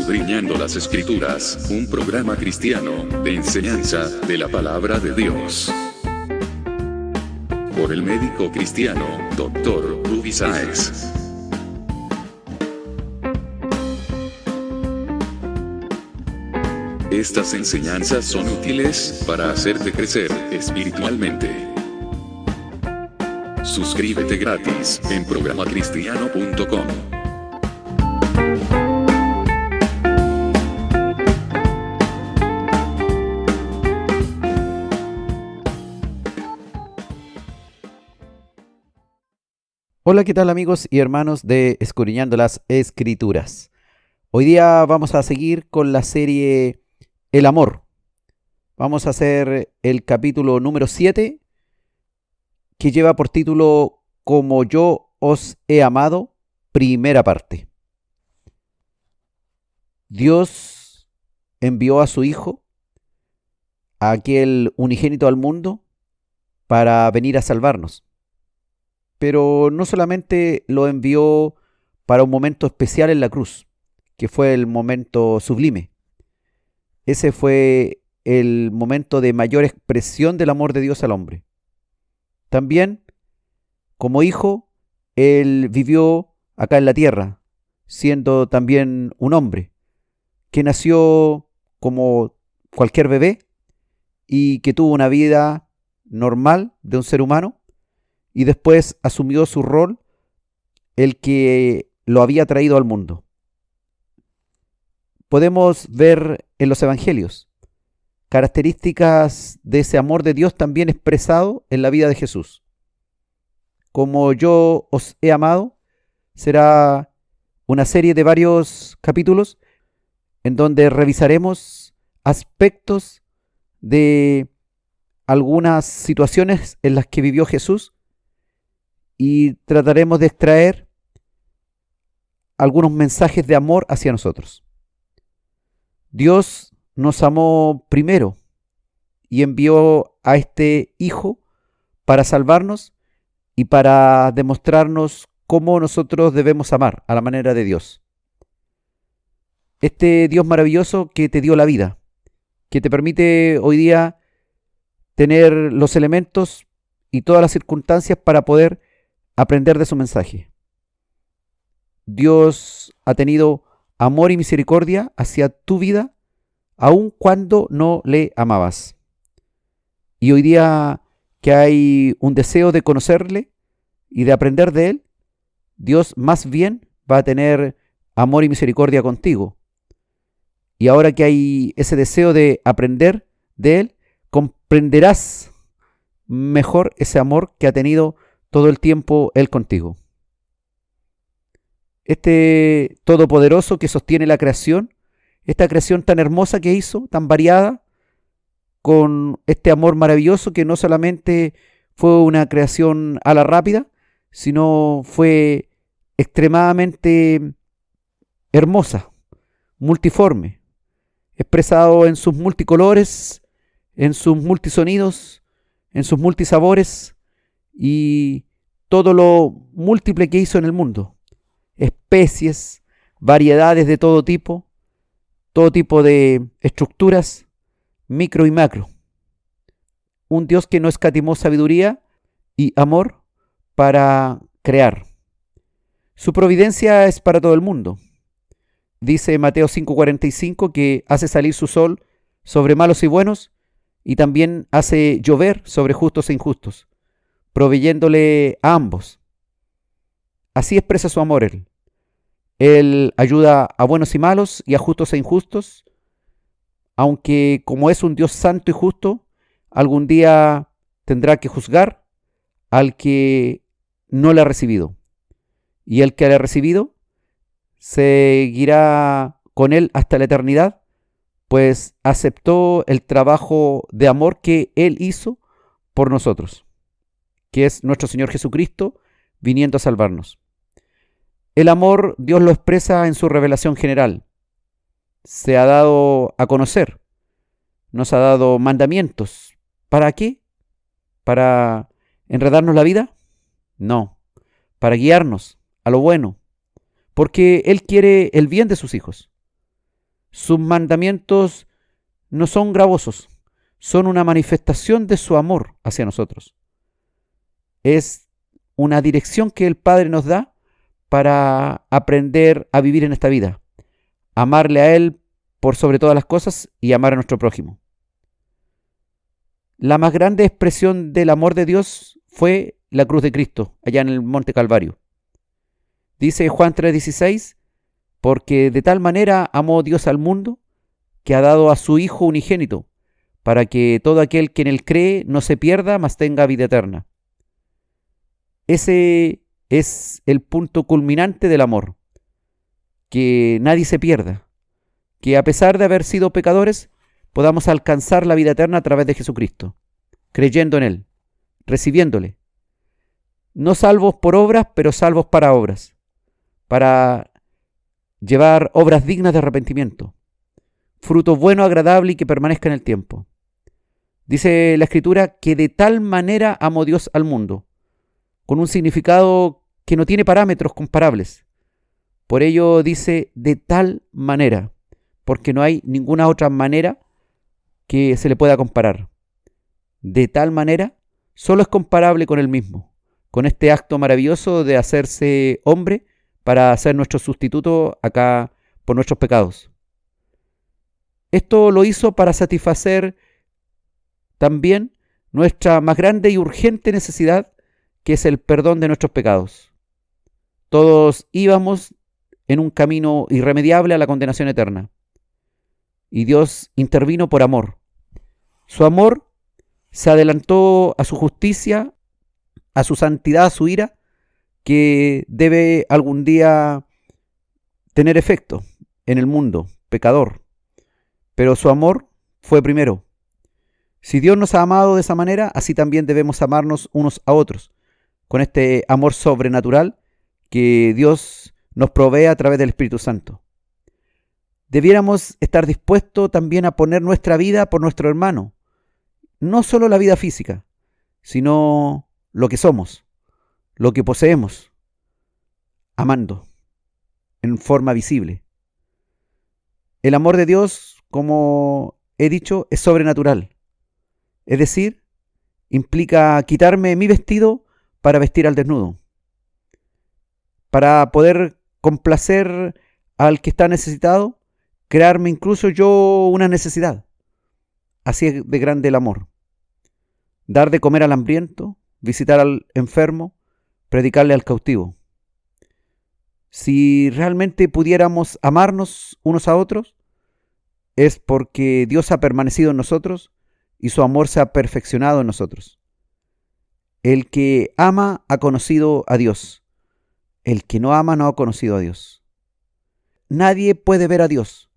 Escudriñando las Escrituras, un programa cristiano de enseñanza de la palabra de Dios. Por el médico cristiano, Dr. Rudy Sáez. Estas enseñanzas son útiles para hacerte crecer espiritualmente. Suscríbete gratis en programacristiano.com. Hola, ¿qué tal amigos y hermanos de Escudriñando las Escrituras? Hoy día vamos a seguir con la serie El Amor. Vamos a hacer el capítulo número 7, que lleva por título Como yo os he amado, primera parte. Dios envió a su Hijo, a aquel unigénito al mundo, para venir a salvarnos. Pero no solamente lo envió para un momento especial en la cruz, que fue el momento sublime. Ese fue el momento de mayor expresión del amor de Dios al hombre. También, como hijo, Él vivió acá en la tierra, siendo también un hombre, que nació como cualquier bebé y que tuvo una vida normal de un ser humano, y después asumió su rol, el que lo había traído al mundo. Podemos ver en los evangelios características de ese amor de Dios también expresado en la vida de Jesús. Como yo os he amado, será una serie de varios capítulos en donde revisaremos aspectos de algunas situaciones en las que vivió Jesús y trataremos de extraer algunos mensajes de amor hacia nosotros. Dios nos amó primero y envió a este Hijo para salvarnos y para demostrarnos cómo nosotros debemos amar a la manera de Dios. Este Dios maravilloso que te dio la vida, que te permite hoy día tener los elementos y todas las circunstancias para poder aprender de su mensaje. Dios ha tenido amor y misericordia hacia tu vida, aun cuando no le amabas. Y hoy día que hay un deseo de conocerle y de aprender de él, Dios más bien va a tener amor y misericordia contigo. Y ahora que hay ese deseo de aprender de él, comprenderás mejor ese amor que ha tenido todo el tiempo Él contigo. Este Todopoderoso que sostiene la creación, esta creación tan hermosa que hizo, tan variada, con este amor maravilloso que no solamente fue una creación a la rápida, sino fue extremadamente hermosa, multiforme, expresado en sus multicolores, en sus multisonidos, en sus multisabores, y todo lo múltiple que hizo en el mundo. Especies, variedades de todo tipo de estructuras, micro y macro. Un Dios que no escatimó sabiduría y amor para crear. Su providencia es para todo el mundo. Dice Mateo 5:45 que hace salir su sol sobre malos y buenos y también hace llover sobre justos e injustos, proveyéndole a ambos. Así expresa su amor Él. Él ayuda a buenos y malos y a justos e injustos, aunque como es un Dios santo y justo, algún día tendrá que juzgar al que no le ha recibido. Y el que le ha recibido seguirá con Él hasta la eternidad, pues aceptó el trabajo de amor que Él hizo por nosotros, que es nuestro Señor Jesucristo viniendo a salvarnos. El amor Dios lo expresa en su revelación general. Se ha dado a conocer, nos ha dado mandamientos. ¿Para qué? ¿Para enredarnos la vida? No, para guiarnos a lo bueno, porque Él quiere el bien de sus hijos. Sus mandamientos no son gravosos, son una manifestación de su amor hacia nosotros. Es una dirección que el Padre nos da para aprender a vivir en esta vida, amarle a Él por sobre todas las cosas y amar a nuestro prójimo. La más grande expresión del amor de Dios fue la cruz de Cristo, allá en el Monte Calvario. Dice Juan 3:16, porque de tal manera amó Dios al mundo, que ha dado a su Hijo unigénito, para que todo aquel que en Él cree no se pierda, mas tenga vida eterna. Ese es el punto culminante del amor, que nadie se pierda, que a pesar de haber sido pecadores, podamos alcanzar la vida eterna a través de Jesucristo, creyendo en Él, recibiéndole. No salvos por obras, pero salvos para obras, para llevar obras dignas de arrepentimiento, fruto bueno, agradable y que permanezca en el tiempo. Dice la Escritura que de tal manera amó Dios al mundo, con un significado que no tiene parámetros comparables. Por ello dice de tal manera, porque no hay ninguna otra manera que se le pueda comparar. De tal manera solo es comparable con Él mismo, con este acto maravilloso de hacerse hombre para ser nuestro sustituto acá por nuestros pecados. Esto lo hizo para satisfacer también nuestra más grande y urgente necesidad, que es el perdón de nuestros pecados. Todos íbamos en un camino irremediable a la condenación eterna, y Dios intervino por amor. Su amor se adelantó a su justicia, a su santidad, a su ira, que debe algún día tener efecto en el mundo pecador. Pero su amor fue primero. Si Dios nos ha amado de esa manera, así también debemos amarnos unos a otros, con este amor sobrenatural que Dios nos provee a través del Espíritu Santo. Debiéramos estar dispuestos también a poner nuestra vida por nuestro hermano, no solo la vida física, sino lo que somos, lo que poseemos, amando en forma visible. El amor de Dios, como he dicho, es sobrenatural. Es decir, implica quitarme mi vestido para vestir al desnudo, para poder complacer al que está necesitado, crearme incluso yo una necesidad. Así es de grande el amor. Dar de comer al hambriento, visitar al enfermo, predicarle al cautivo. Si realmente pudiéramos amarnos unos a otros, es porque Dios ha permanecido en nosotros y su amor se ha perfeccionado en nosotros. El que ama ha conocido a Dios. El que no ama no ha conocido a Dios. Nadie puede ver a Dios,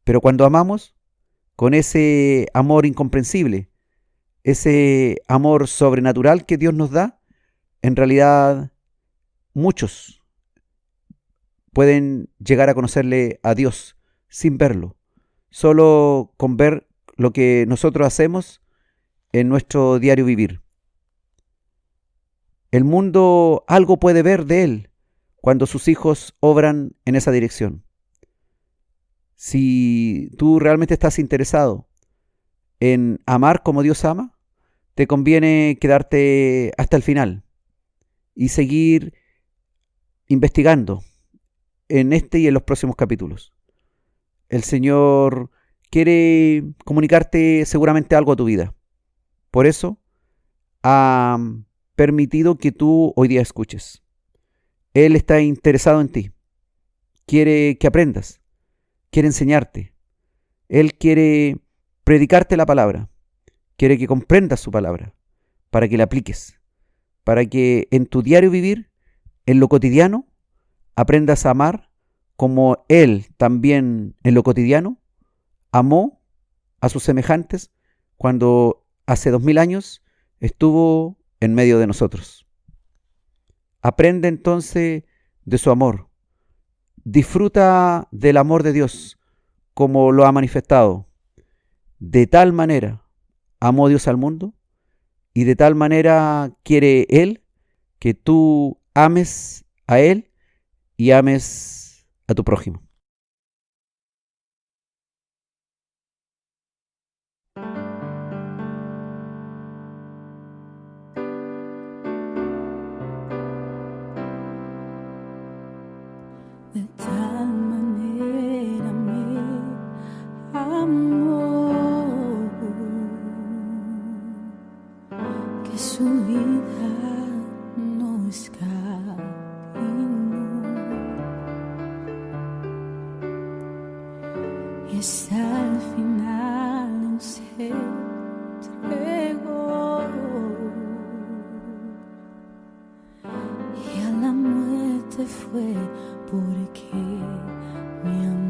pero cuando amamos, con ese amor incomprensible, ese amor sobrenatural que Dios nos da, en realidad muchos pueden llegar a conocerle a Dios sin verlo, solo con ver lo que nosotros hacemos en nuestro diario vivir. El mundo algo puede ver de Él cuando sus hijos obran en esa dirección. Si tú realmente estás interesado en amar como Dios ama, te conviene quedarte hasta el final y seguir investigando en este y en los próximos capítulos. El Señor quiere comunicarte seguramente algo a tu vida. Por eso ha permitido que tú hoy día escuches. Él está interesado en ti. Quiere que aprendas. Quiere enseñarte. Él quiere predicarte la palabra. Quiere que comprendas su palabra para que la apliques. Para que en tu diario vivir, en lo cotidiano, aprendas a amar como Él también en lo cotidiano amó a sus semejantes cuando hace 2000 años estuvo en medio de nosotros. Aprende entonces de su amor. Disfruta del amor de Dios como lo ha manifestado. De tal manera amó Dios al mundo y de tal manera quiere Él que tú ames a Él y ames a tu prójimo. que su vida no escatimó, y hasta el final se entregó, y a la muerte fue porque me amó.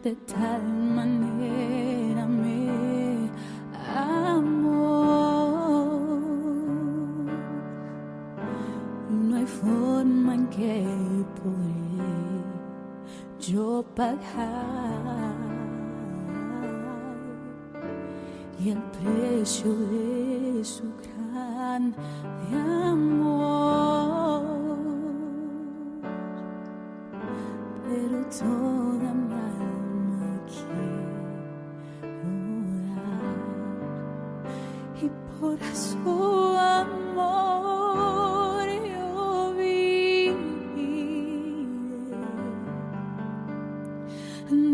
De tal manera me amó, y no hay forma en que podré yo pagar, y el precio de su gran amor, pero toda mi alma quiero dar, y por su amor yo viviré,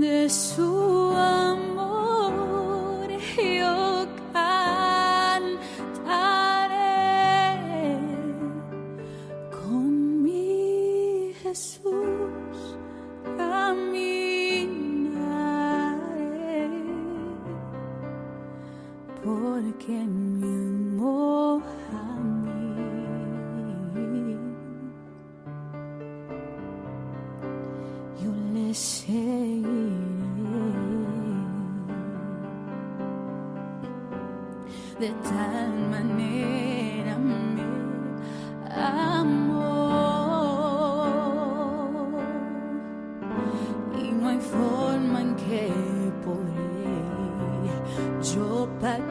de su amor yo cantaré, con mi Jesús caminaré, porque me amó a mí. Yo le seguiré, de tal manera me amó, y no hay forma en que podré yo pagar,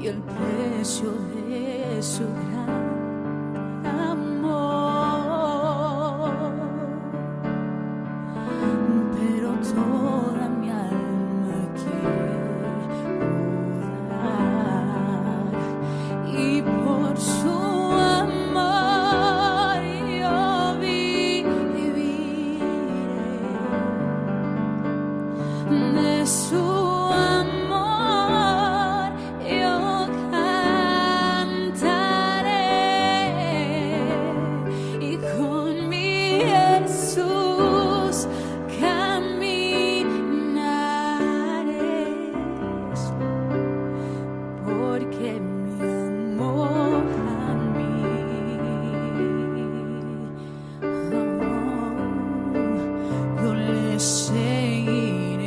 y el precio de su gran amor, pero toda mi alma quiero dar, y por su amor yo viviré, de su amor yo cantaré, y con mi Jesús caminaré, porque me amó a mí. Yo le seguiré,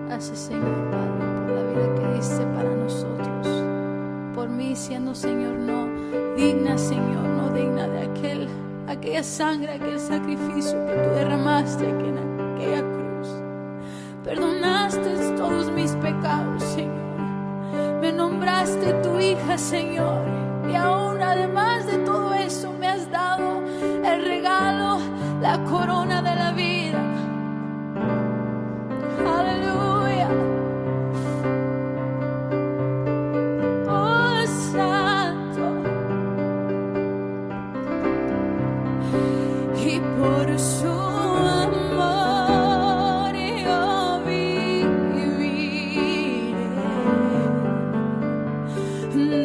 gracias, Señor Padre, por la vida que diste para nosotros, por mí siendo, Señor, no digna, Señor, no digna de aquella sangre, aquel sacrificio que tú derramaste aquí en aquella cruz. Perdonaste todos mis pecados, Señor. Me nombraste tu hija, Señor, y aún además de todo eso me has dado el regalo, la corona de la vida. Aleluya. Oh, Santo. Y por su amor yo viviré,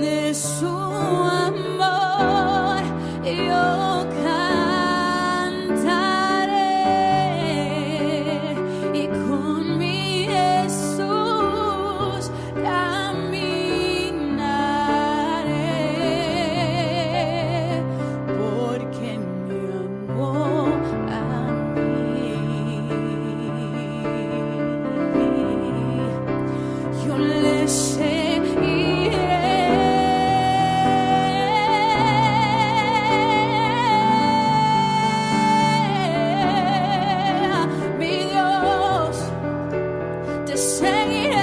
de su amor yo cantaré, y con mi Jesús caminaré, porque me amó a mí. Yo le seguiré, mi Dios, te seguiré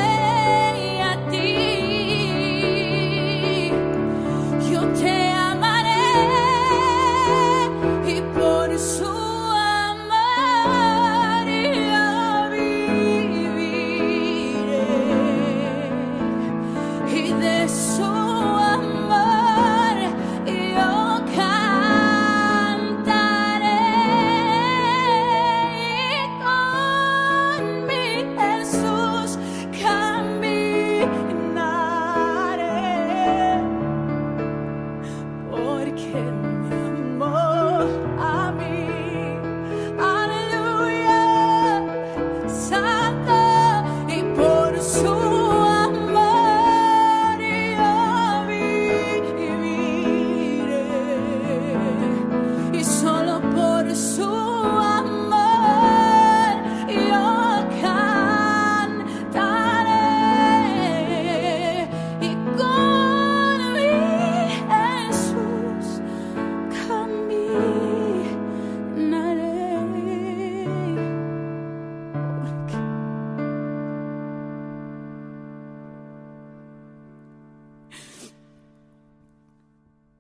a ti. Yo te amaré, y por su amor yo viviré,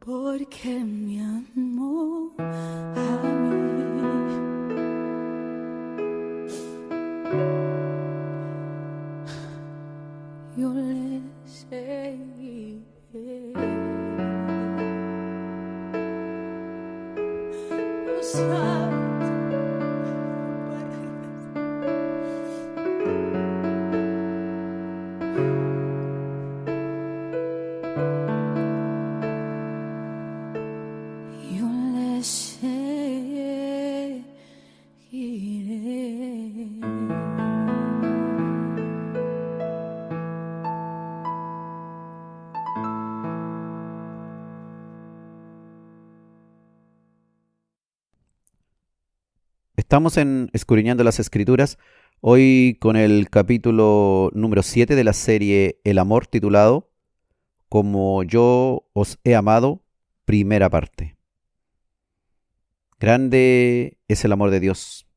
porque me amó a mí. Yo le seguiré. Yo le seguiré. Estamos en Escudriñando las Escrituras, hoy con el capítulo número 7 de la serie El Amor, titulado Como yo os he amado, primera parte. Grande es el amor de Dios,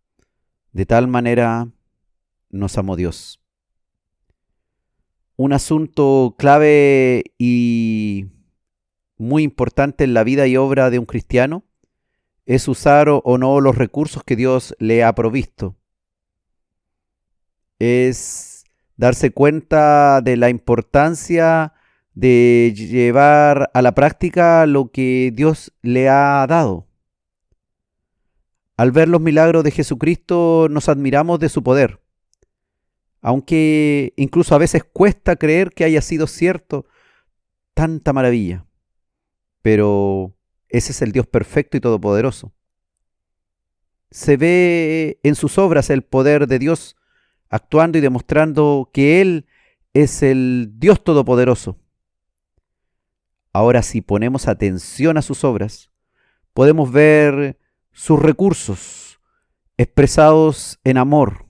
de tal manera nos amó Dios. Un asunto clave y muy importante en la vida y obra de un cristiano es usar o no los recursos que Dios le ha provisto. Es darse cuenta de la importancia de llevar a la práctica lo que Dios le ha dado. Al ver los milagros de Jesucristo nos admiramos de su poder, aunque incluso a veces cuesta creer que haya sido cierto tanta maravilla. Pero ese es el Dios perfecto y todopoderoso. Se ve en sus obras el poder de Dios actuando y demostrando que Él es el Dios todopoderoso. Ahora, si ponemos atención a sus obras, podemos ver sus recursos expresados en amor,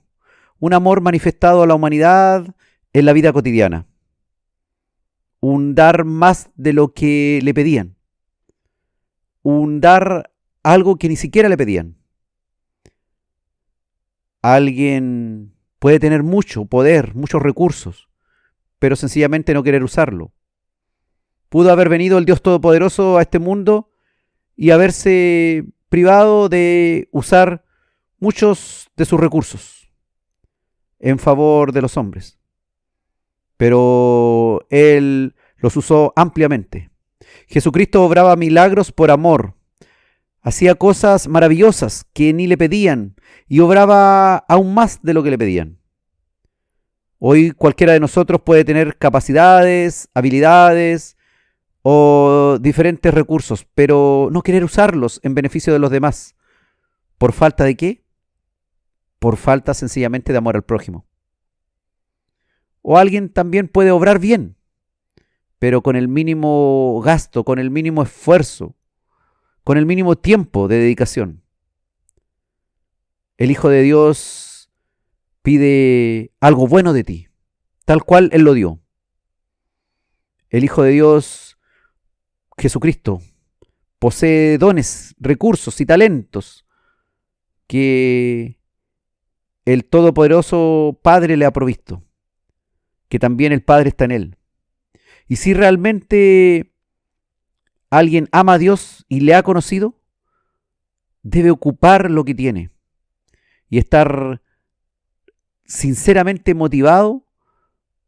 un amor manifestado a la humanidad en la vida cotidiana, un dar más de lo que le pedían, un dar algo que ni siquiera le pedían. Alguien puede tener mucho poder, muchos recursos, pero sencillamente no querer usarlo. Pudo haber venido el Dios Todopoderoso a este mundo y haberse privado de usar muchos de sus recursos en favor de los hombres. Pero Él los usó ampliamente. Jesucristo obraba milagros por amor. Hacía cosas maravillosas que ni le pedían y obraba aún más de lo que le pedían. Hoy cualquiera de nosotros puede tener capacidades, habilidades o diferentes recursos, pero no querer usarlos en beneficio de los demás. ¿Por falta de qué? Por falta sencillamente de amor al prójimo. O alguien también puede obrar bien, pero con el mínimo gasto, con el mínimo esfuerzo, con el mínimo tiempo de dedicación. El Hijo de Dios pide algo bueno de ti, tal cual Él lo dio. El Hijo de Dios, Jesucristo, posee dones, recursos y talentos que el Todopoderoso Padre le ha provisto, que también el Padre está en Él. Y si realmente alguien ama a Dios y le ha conocido, debe ocupar lo que tiene y estar sinceramente motivado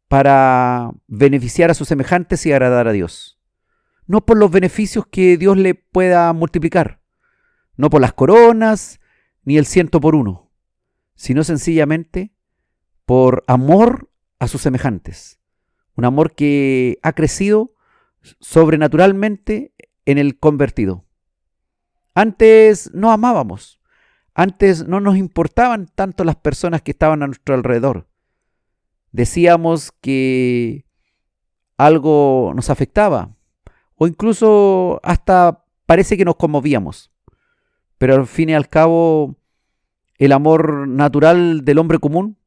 para beneficiar a sus semejantes y agradar a Dios. No por los beneficios que Dios le pueda multiplicar, no por las coronas ni el 100 por 1, sino sencillamente por amor a sus semejantes. Un amor que ha crecido sobrenaturalmente en el convertido. Antes no amábamos, antes no nos importaban tanto las personas que estaban a nuestro alrededor. Decíamos que algo nos afectaba, o incluso hasta parece que nos conmovíamos. Pero al fin y al cabo, el amor natural del hombre común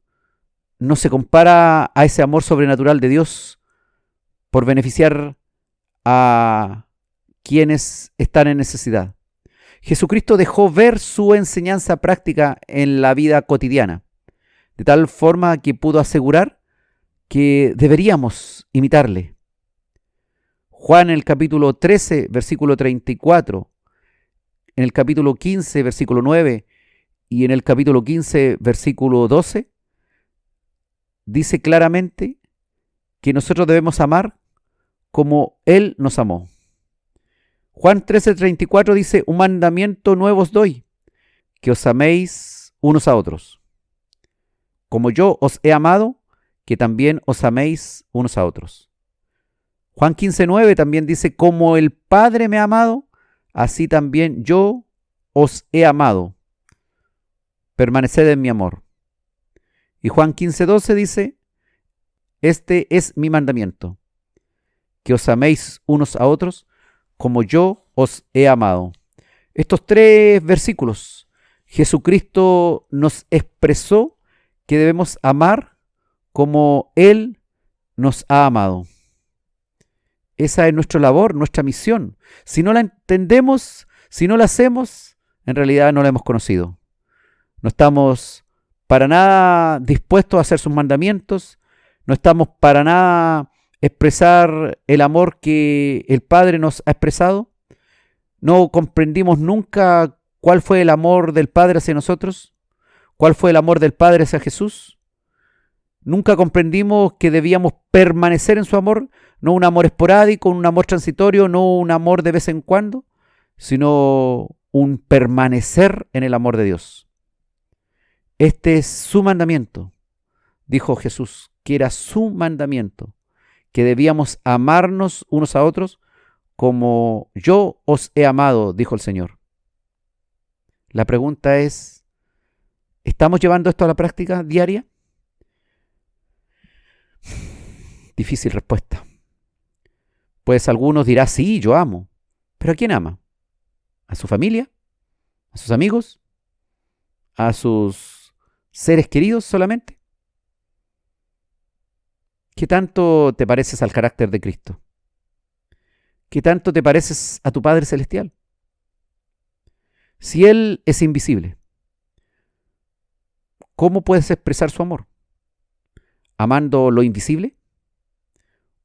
no se compara a ese amor sobrenatural de Dios por beneficiar a quienes están en necesidad. Jesucristo dejó ver su enseñanza práctica en la vida cotidiana, de tal forma que pudo asegurar que deberíamos imitarle. Juan en el capítulo 13, versículo 34, en el capítulo 15, versículo 9 y en el capítulo 15, versículo 12, dice claramente que nosotros debemos amar como Él nos amó. Juan 13:34 dice: un mandamiento nuevo os doy, que os améis unos a otros. Como yo os he amado, que también os améis unos a otros. Juan 15:9 también dice: como el Padre me ha amado, así también yo os he amado. Permaneced en mi amor. Y Juan 15:12 dice: este es mi mandamiento, que os améis unos a otros como yo os he amado. Estos 3 versículos, Jesucristo nos expresó que debemos amar como Él nos ha amado. Esa es nuestra labor, nuestra misión. Si no la entendemos, si no la hacemos, en realidad no la hemos conocido. No estamos para nada dispuestos a hacer sus mandamientos, no estamos para nada expresar el amor que el Padre nos ha expresado. No comprendimos nunca cuál fue el amor del Padre hacia nosotros, cuál fue el amor del Padre hacia Jesús. Nunca comprendimos que debíamos permanecer en su amor, no un amor esporádico, un amor transitorio, no un amor de vez en cuando, sino un permanecer en el amor de Dios. Este es su mandamiento, dijo Jesús, que era su mandamiento, que debíamos amarnos unos a otros como yo os he amado, dijo el Señor. La pregunta es, ¿estamos llevando esto a la práctica diaria? Difícil respuesta. Pues algunos dirán, sí, yo amo. ¿Pero a quién ama? ¿A su familia? ¿A sus amigos? ¿A sus seres queridos solamente? ¿Qué tanto te pareces al carácter de Cristo? ¿Qué tanto te pareces a tu Padre Celestial? Si Él es invisible, ¿cómo puedes expresar su amor? ¿Amando lo invisible?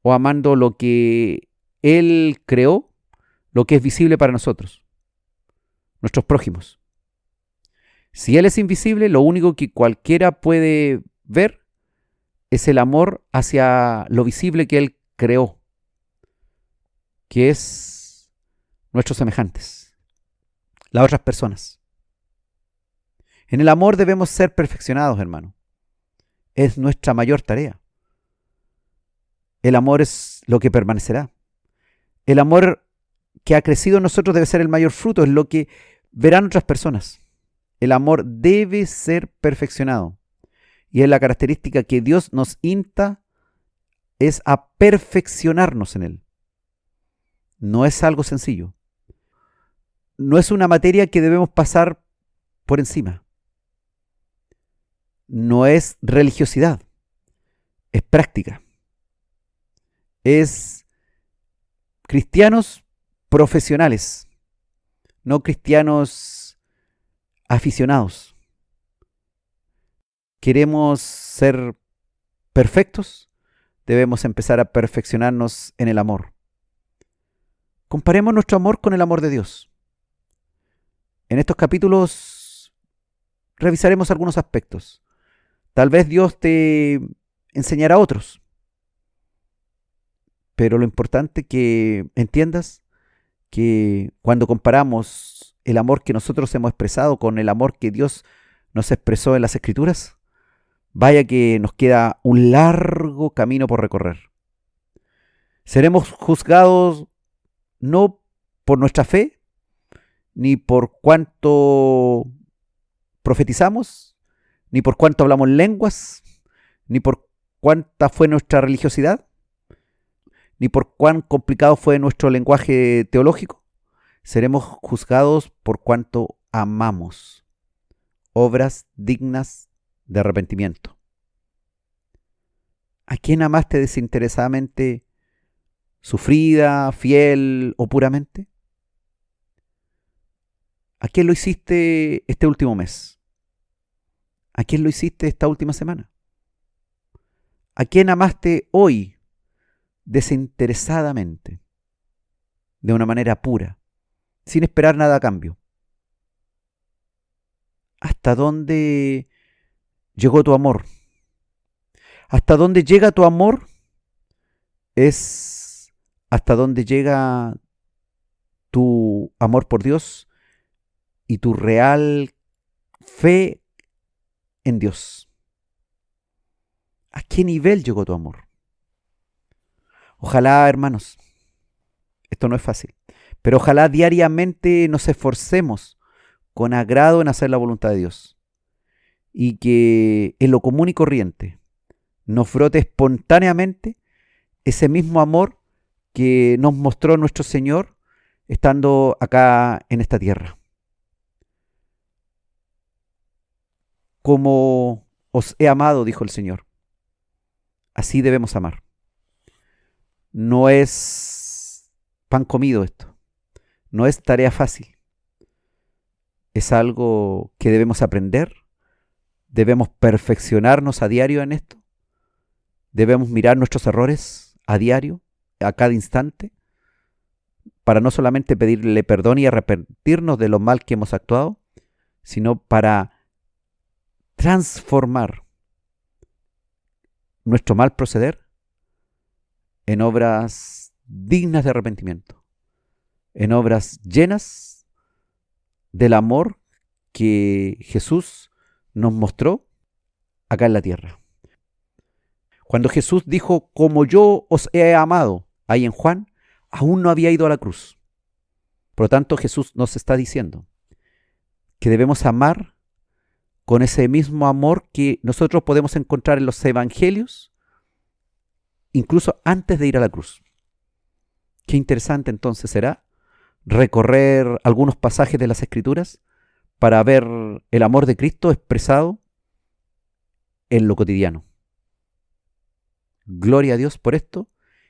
¿O amando lo que Él creó, lo que es visible para nosotros, nuestros prójimos? Si Él es invisible, lo único que cualquiera puede ver es el amor hacia lo visible que Él creó, que es nuestros semejantes, las otras personas. En el amor debemos ser perfeccionados, hermano. Es nuestra mayor tarea. El amor es lo que permanecerá. El amor que ha crecido en nosotros debe ser el mayor fruto, es lo que verán otras personas. El amor debe ser perfeccionado. Y es la característica que Dios nos insta, es a perfeccionarnos en Él. No es algo sencillo. No es una materia que debemos pasar por encima. No es religiosidad, es práctica. Es cristianos profesionales, no cristianos aficionados. ¿Queremos ser perfectos? Debemos empezar a perfeccionarnos en el amor. Comparemos nuestro amor con el amor de Dios. En estos capítulos revisaremos algunos aspectos. Tal vez Dios te enseñará otros. Pero lo importante que entiendas que cuando comparamos el amor que nosotros hemos expresado con el amor que Dios nos expresó en las Escrituras, vaya que nos queda un largo camino por recorrer. Seremos juzgados no por nuestra fe, ni por cuánto profetizamos, ni por cuánto hablamos lenguas, ni por cuánta fue nuestra religiosidad, ni por cuán complicado fue nuestro lenguaje teológico. Seremos juzgados por cuánto amamos, obras dignas de arrepentimiento. ¿A quién amaste desinteresadamente, sufrida, fiel o puramente? ¿A quién lo hiciste este último mes? ¿A quién lo hiciste esta última semana? ¿A quién amaste hoy desinteresadamente? de una manera pura, sin esperar nada a cambio. ¿Hasta dónde llegó tu amor? ¿Hasta dónde llega tu amor? Es hasta dónde llega tu amor por Dios y tu real fe en Dios. ¿A qué nivel llegó tu amor? Ojalá, hermanos, esto no es fácil, pero ojalá diariamente nos esforcemos con agrado en hacer la voluntad de Dios y que en lo común y corriente nos brote espontáneamente ese mismo amor que nos mostró nuestro Señor estando acá en esta tierra. Como os he amado, dijo el Señor, así debemos amar. No es pan comido esto, no es tarea fácil. Es algo que debemos aprender, debemos perfeccionarnos a diario en esto, debemos mirar nuestros errores a diario, a cada instante, para no solamente pedirle perdón y arrepentirnos de lo mal que hemos actuado, sino para transformar nuestro mal proceder en obras dignas de arrepentimiento, en obras llenas del amor que Jesús nos mostró acá en la tierra. Cuando Jesús dijo, como yo os he amado, ahí en Juan, aún no había ido a la cruz. Por lo tanto, Jesús nos está diciendo que debemos amar con ese mismo amor que nosotros podemos encontrar en los evangelios, incluso antes de ir a la cruz. Qué interesante entonces será recorrer algunos pasajes de las Escrituras para ver el amor de Cristo expresado en lo cotidiano. Gloria a Dios por esto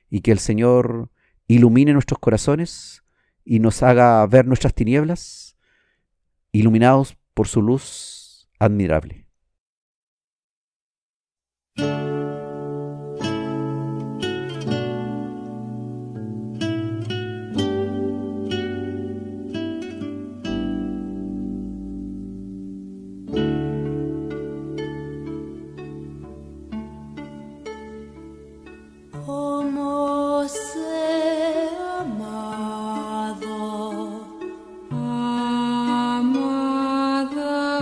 y que el Señor ilumine nuestros corazones y nos haga ver nuestras tinieblas iluminados por su luz admirable. Como sé amado a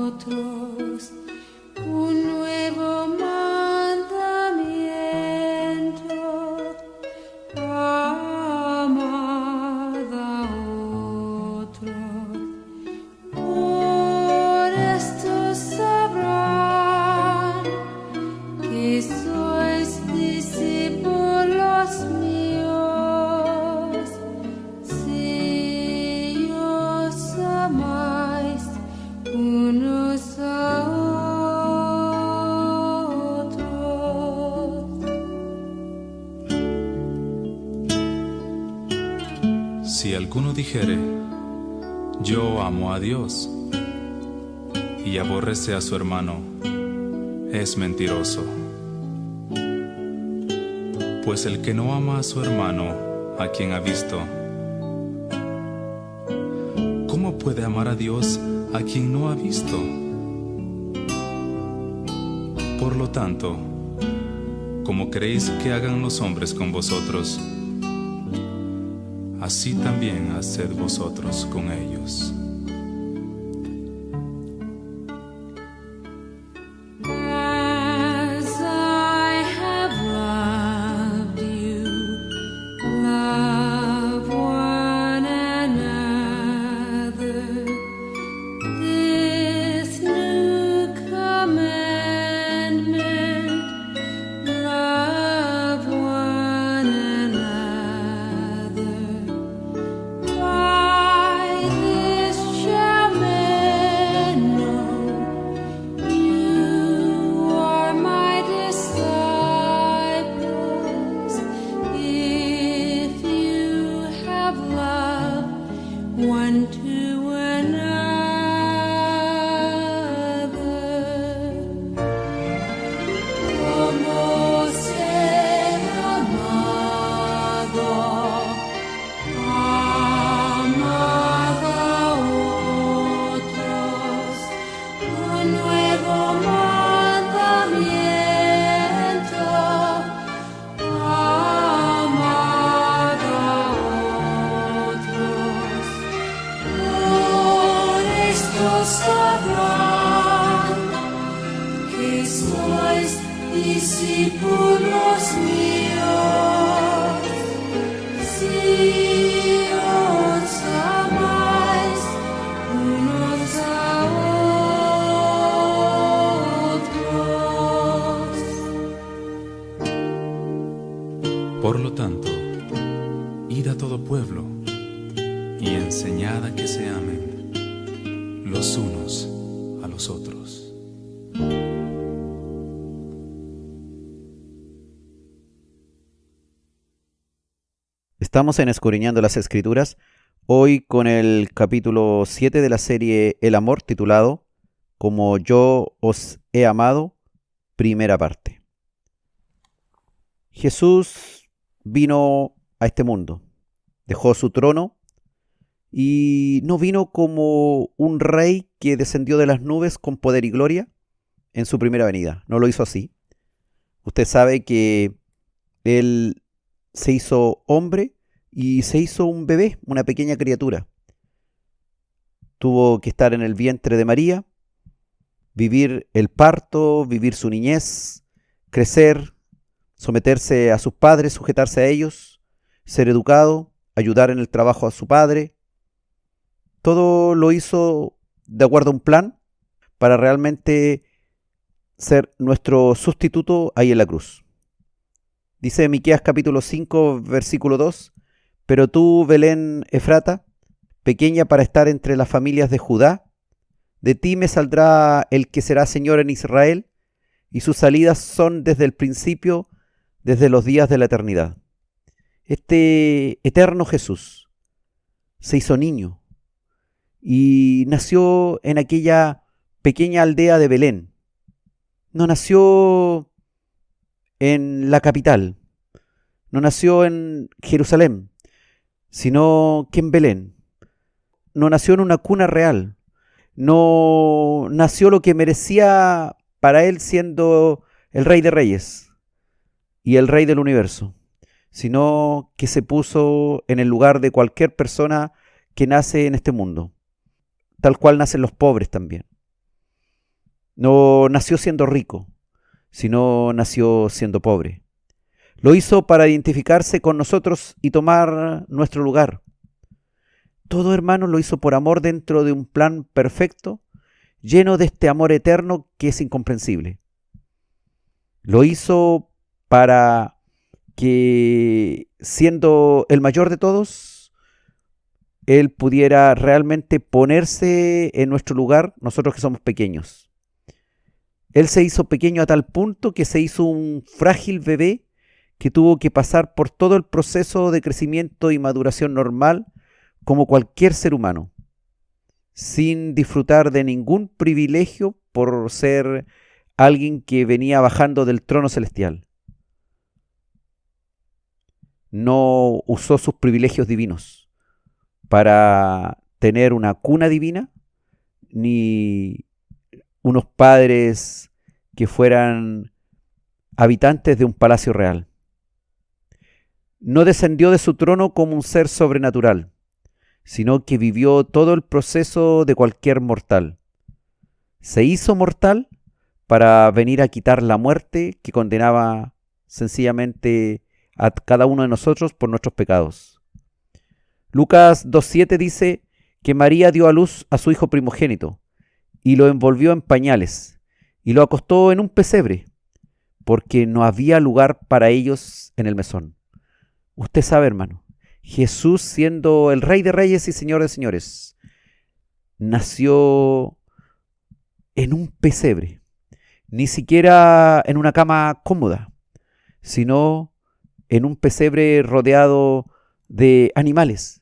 otros, un nuevo mandamiento, amad a otros. Por esto sabrán que sois discípulos míos, si os amáis unos a otros. Si alguno dijere, yo amo a Dios, y aborrece a su hermano, es mentiroso. Pues el que no ama a su hermano, a quien ha visto, ¿cómo puede amar a Dios a quien no ha visto? Por lo tanto, como queréis que hagan los hombres con vosotros, así también haced vosotros con ellos. As I have loved you, love one another. This new commandment, love one another. By this Pueblos míos, si os amáis unos a otros. Por lo tanto, id a todo pueblo y enseñad a que se amen los unos a los otros. Estamos en Escudriñando las Escrituras, hoy con el capítulo 7 de la serie El Amor, titulado Como yo os he amado, primera parte. Jesús vino a este mundo, dejó su trono y no vino como un rey que descendió de las nubes con poder y gloria en su primera venida, no lo hizo así. Usted sabe que Él se hizo hombre y se hizo un bebé, una pequeña criatura. Tuvo que estar en el vientre de María, vivir el parto, vivir su niñez, crecer, someterse a sus padres, sujetarse a ellos, ser educado, ayudar en el trabajo a su padre. Todo lo hizo de acuerdo a un plan para realmente ser nuestro sustituto ahí en la cruz. Dice Miqueas capítulo 5, versículo 2, pero tú, Belén Efrata, pequeña para estar entre las familias de Judá, de ti me saldrá el que será Señor en Israel, y sus salidas son desde el principio, desde los días de la eternidad. Este eterno Jesús se hizo niño y nació en aquella pequeña aldea de Belén. No nació en la capital, no nació en Jerusalén, sino que en Belén. No nació en una cuna real, no nació lo que merecía para él siendo el Rey de Reyes y el Rey del universo, sino que se puso en el lugar de cualquier persona que nace en este mundo, tal cual nacen los pobres también. No nació siendo rico, sino nació siendo pobre. Lo hizo para identificarse con nosotros y tomar nuestro lugar. Todo, hermano, lo hizo por amor dentro de un plan perfecto, lleno de este amor eterno que es incomprensible. Lo hizo para que, siendo el mayor de todos, Él pudiera realmente ponerse en nuestro lugar, nosotros que somos pequeños. Él se hizo pequeño a tal punto que se hizo un frágil bebé que tuvo que pasar por todo el proceso de crecimiento y maduración normal como cualquier ser humano, sin disfrutar de ningún privilegio por ser alguien que venía bajando del trono celestial. No usó sus privilegios divinos para tener una cuna divina, ni unos padres que fueran habitantes de un palacio real. No descendió de su trono como un ser sobrenatural, sino que vivió todo el proceso de cualquier mortal. Se hizo mortal para venir a quitar la muerte que condenaba sencillamente a cada uno de nosotros por nuestros pecados. Lucas 2:7 dice que María dio a luz a su hijo primogénito y lo envolvió en pañales y lo acostó en un pesebre porque no había lugar para ellos en el mesón. Usted sabe, hermano, Jesús, siendo el Rey de Reyes y Señor de Señores, nació en un pesebre, ni siquiera en una cama cómoda, sino en un pesebre rodeado de animales.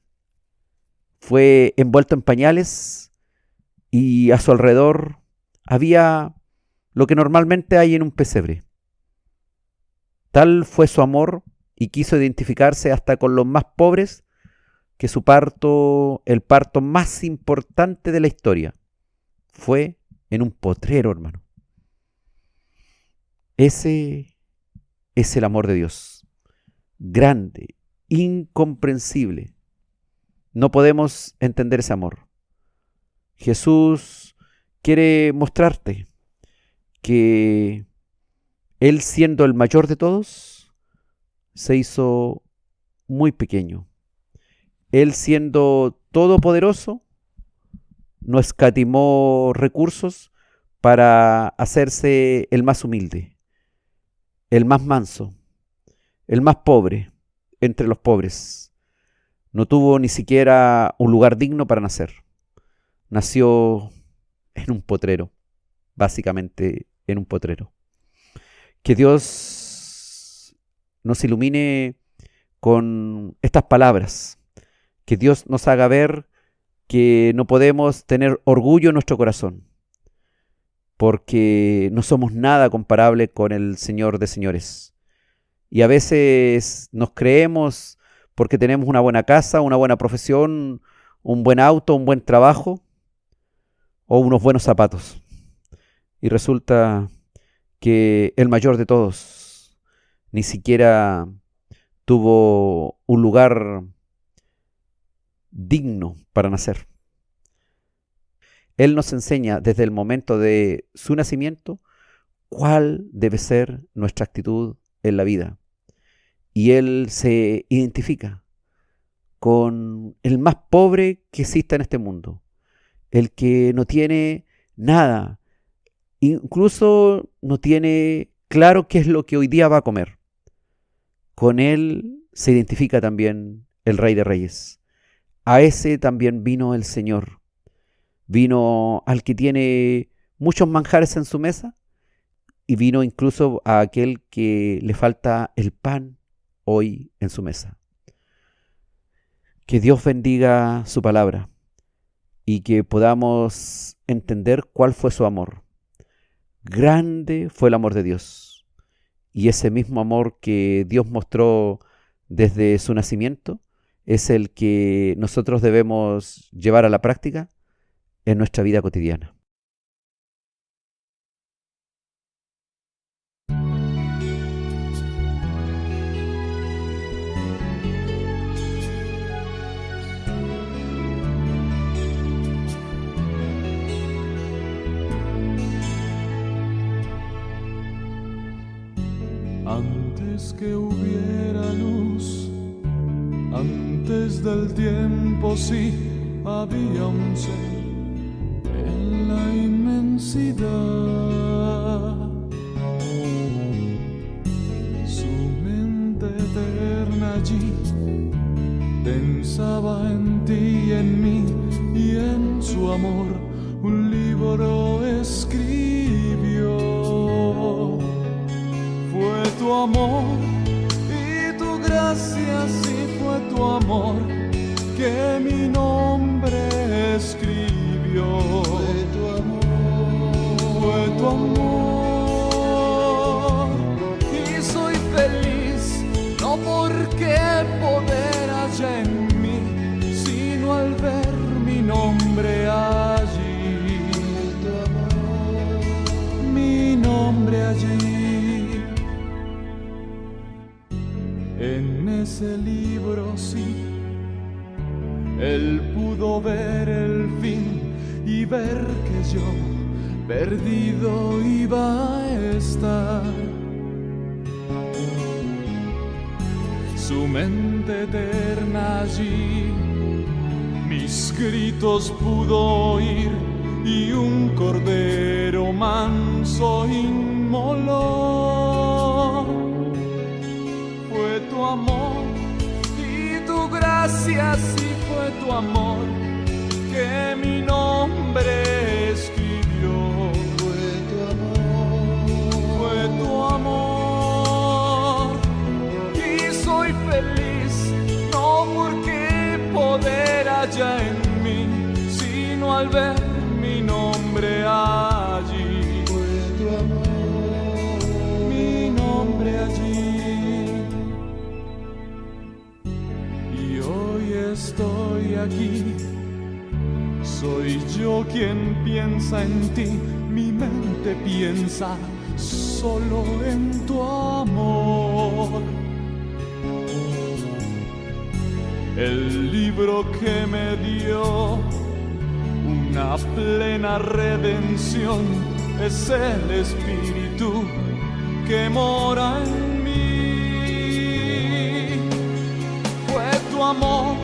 Fue envuelto en pañales y a su alrededor había lo que normalmente hay en un pesebre. Tal fue su amor y quiso identificarse hasta con los más pobres, que su parto, el parto más importante de la historia, fue en un potrero, hermano. Ese es el amor de Dios, grande, incomprensible. No podemos entender ese amor. Jesús quiere mostrarte que Él, siendo el mayor de todos, se hizo muy pequeño. Él, siendo todopoderoso, no escatimó recursos para hacerse el más humilde, el más manso, el más pobre entre los pobres. No tuvo ni siquiera un lugar digno para nacer. Nació en un potrero, básicamente en un potrero. Que Dios nos ilumine con estas palabras, que Dios nos haga ver que no podemos tener orgullo en nuestro corazón, porque no somos nada comparable con el Señor de señores. Y a veces nos creemos porque tenemos una buena casa, una buena profesión, un buen auto, un buen trabajo o unos buenos zapatos. Y resulta que el mayor de todos ni siquiera tuvo un lugar digno para nacer. Él nos enseña desde el momento de su nacimiento cuál debe ser nuestra actitud en la vida. Y Él se identifica con el más pobre que exista en este mundo, el que no tiene nada, incluso no tiene claro qué es lo que hoy día va a comer. Con Él se identifica también el Rey de Reyes. A ese también vino el Señor. Vino al que tiene muchos manjares en su mesa y vino incluso a aquel que le falta el pan hoy en su mesa. Que Dios bendiga su palabra y que podamos entender cuál fue su amor. Grande fue el amor de Dios, y ese mismo amor que Dios mostró desde su nacimiento es el que nosotros debemos llevar a la práctica en nuestra vida cotidiana. Antes que hubiera luz, antes del tiempo sí había un ser en la inmensidad. Su mente eterna allí pensaba en ti y en mí, y en su amor un libro escribió. Fue tu amor y tu gracia, sí fue tu amor que mi nombre escribió. Fue tu amor, y soy feliz, no porque poder haya en mí, sino al ver mi nombre allí. Tu amor, mi nombre allí. En ese libro sí, Él pudo ver el fin y ver que yo perdido iba a estar. Su mente eterna allí mis gritos pudo oír, y un cordero manso inmoló. Fue tu amor y tu gracia, sí fue tu amor que mi nombre escribió. Fue tu amor, y soy feliz, no porque poder haya en mí, sino al ver mi nombre allí. Fue tu amor, mi nombre allí. Estoy aquí, soy yo quien piensa en ti, mi mente piensa solo en tu amor. El libro que me dio una plena redención es el Espíritu que mora en mí. Fue tu amor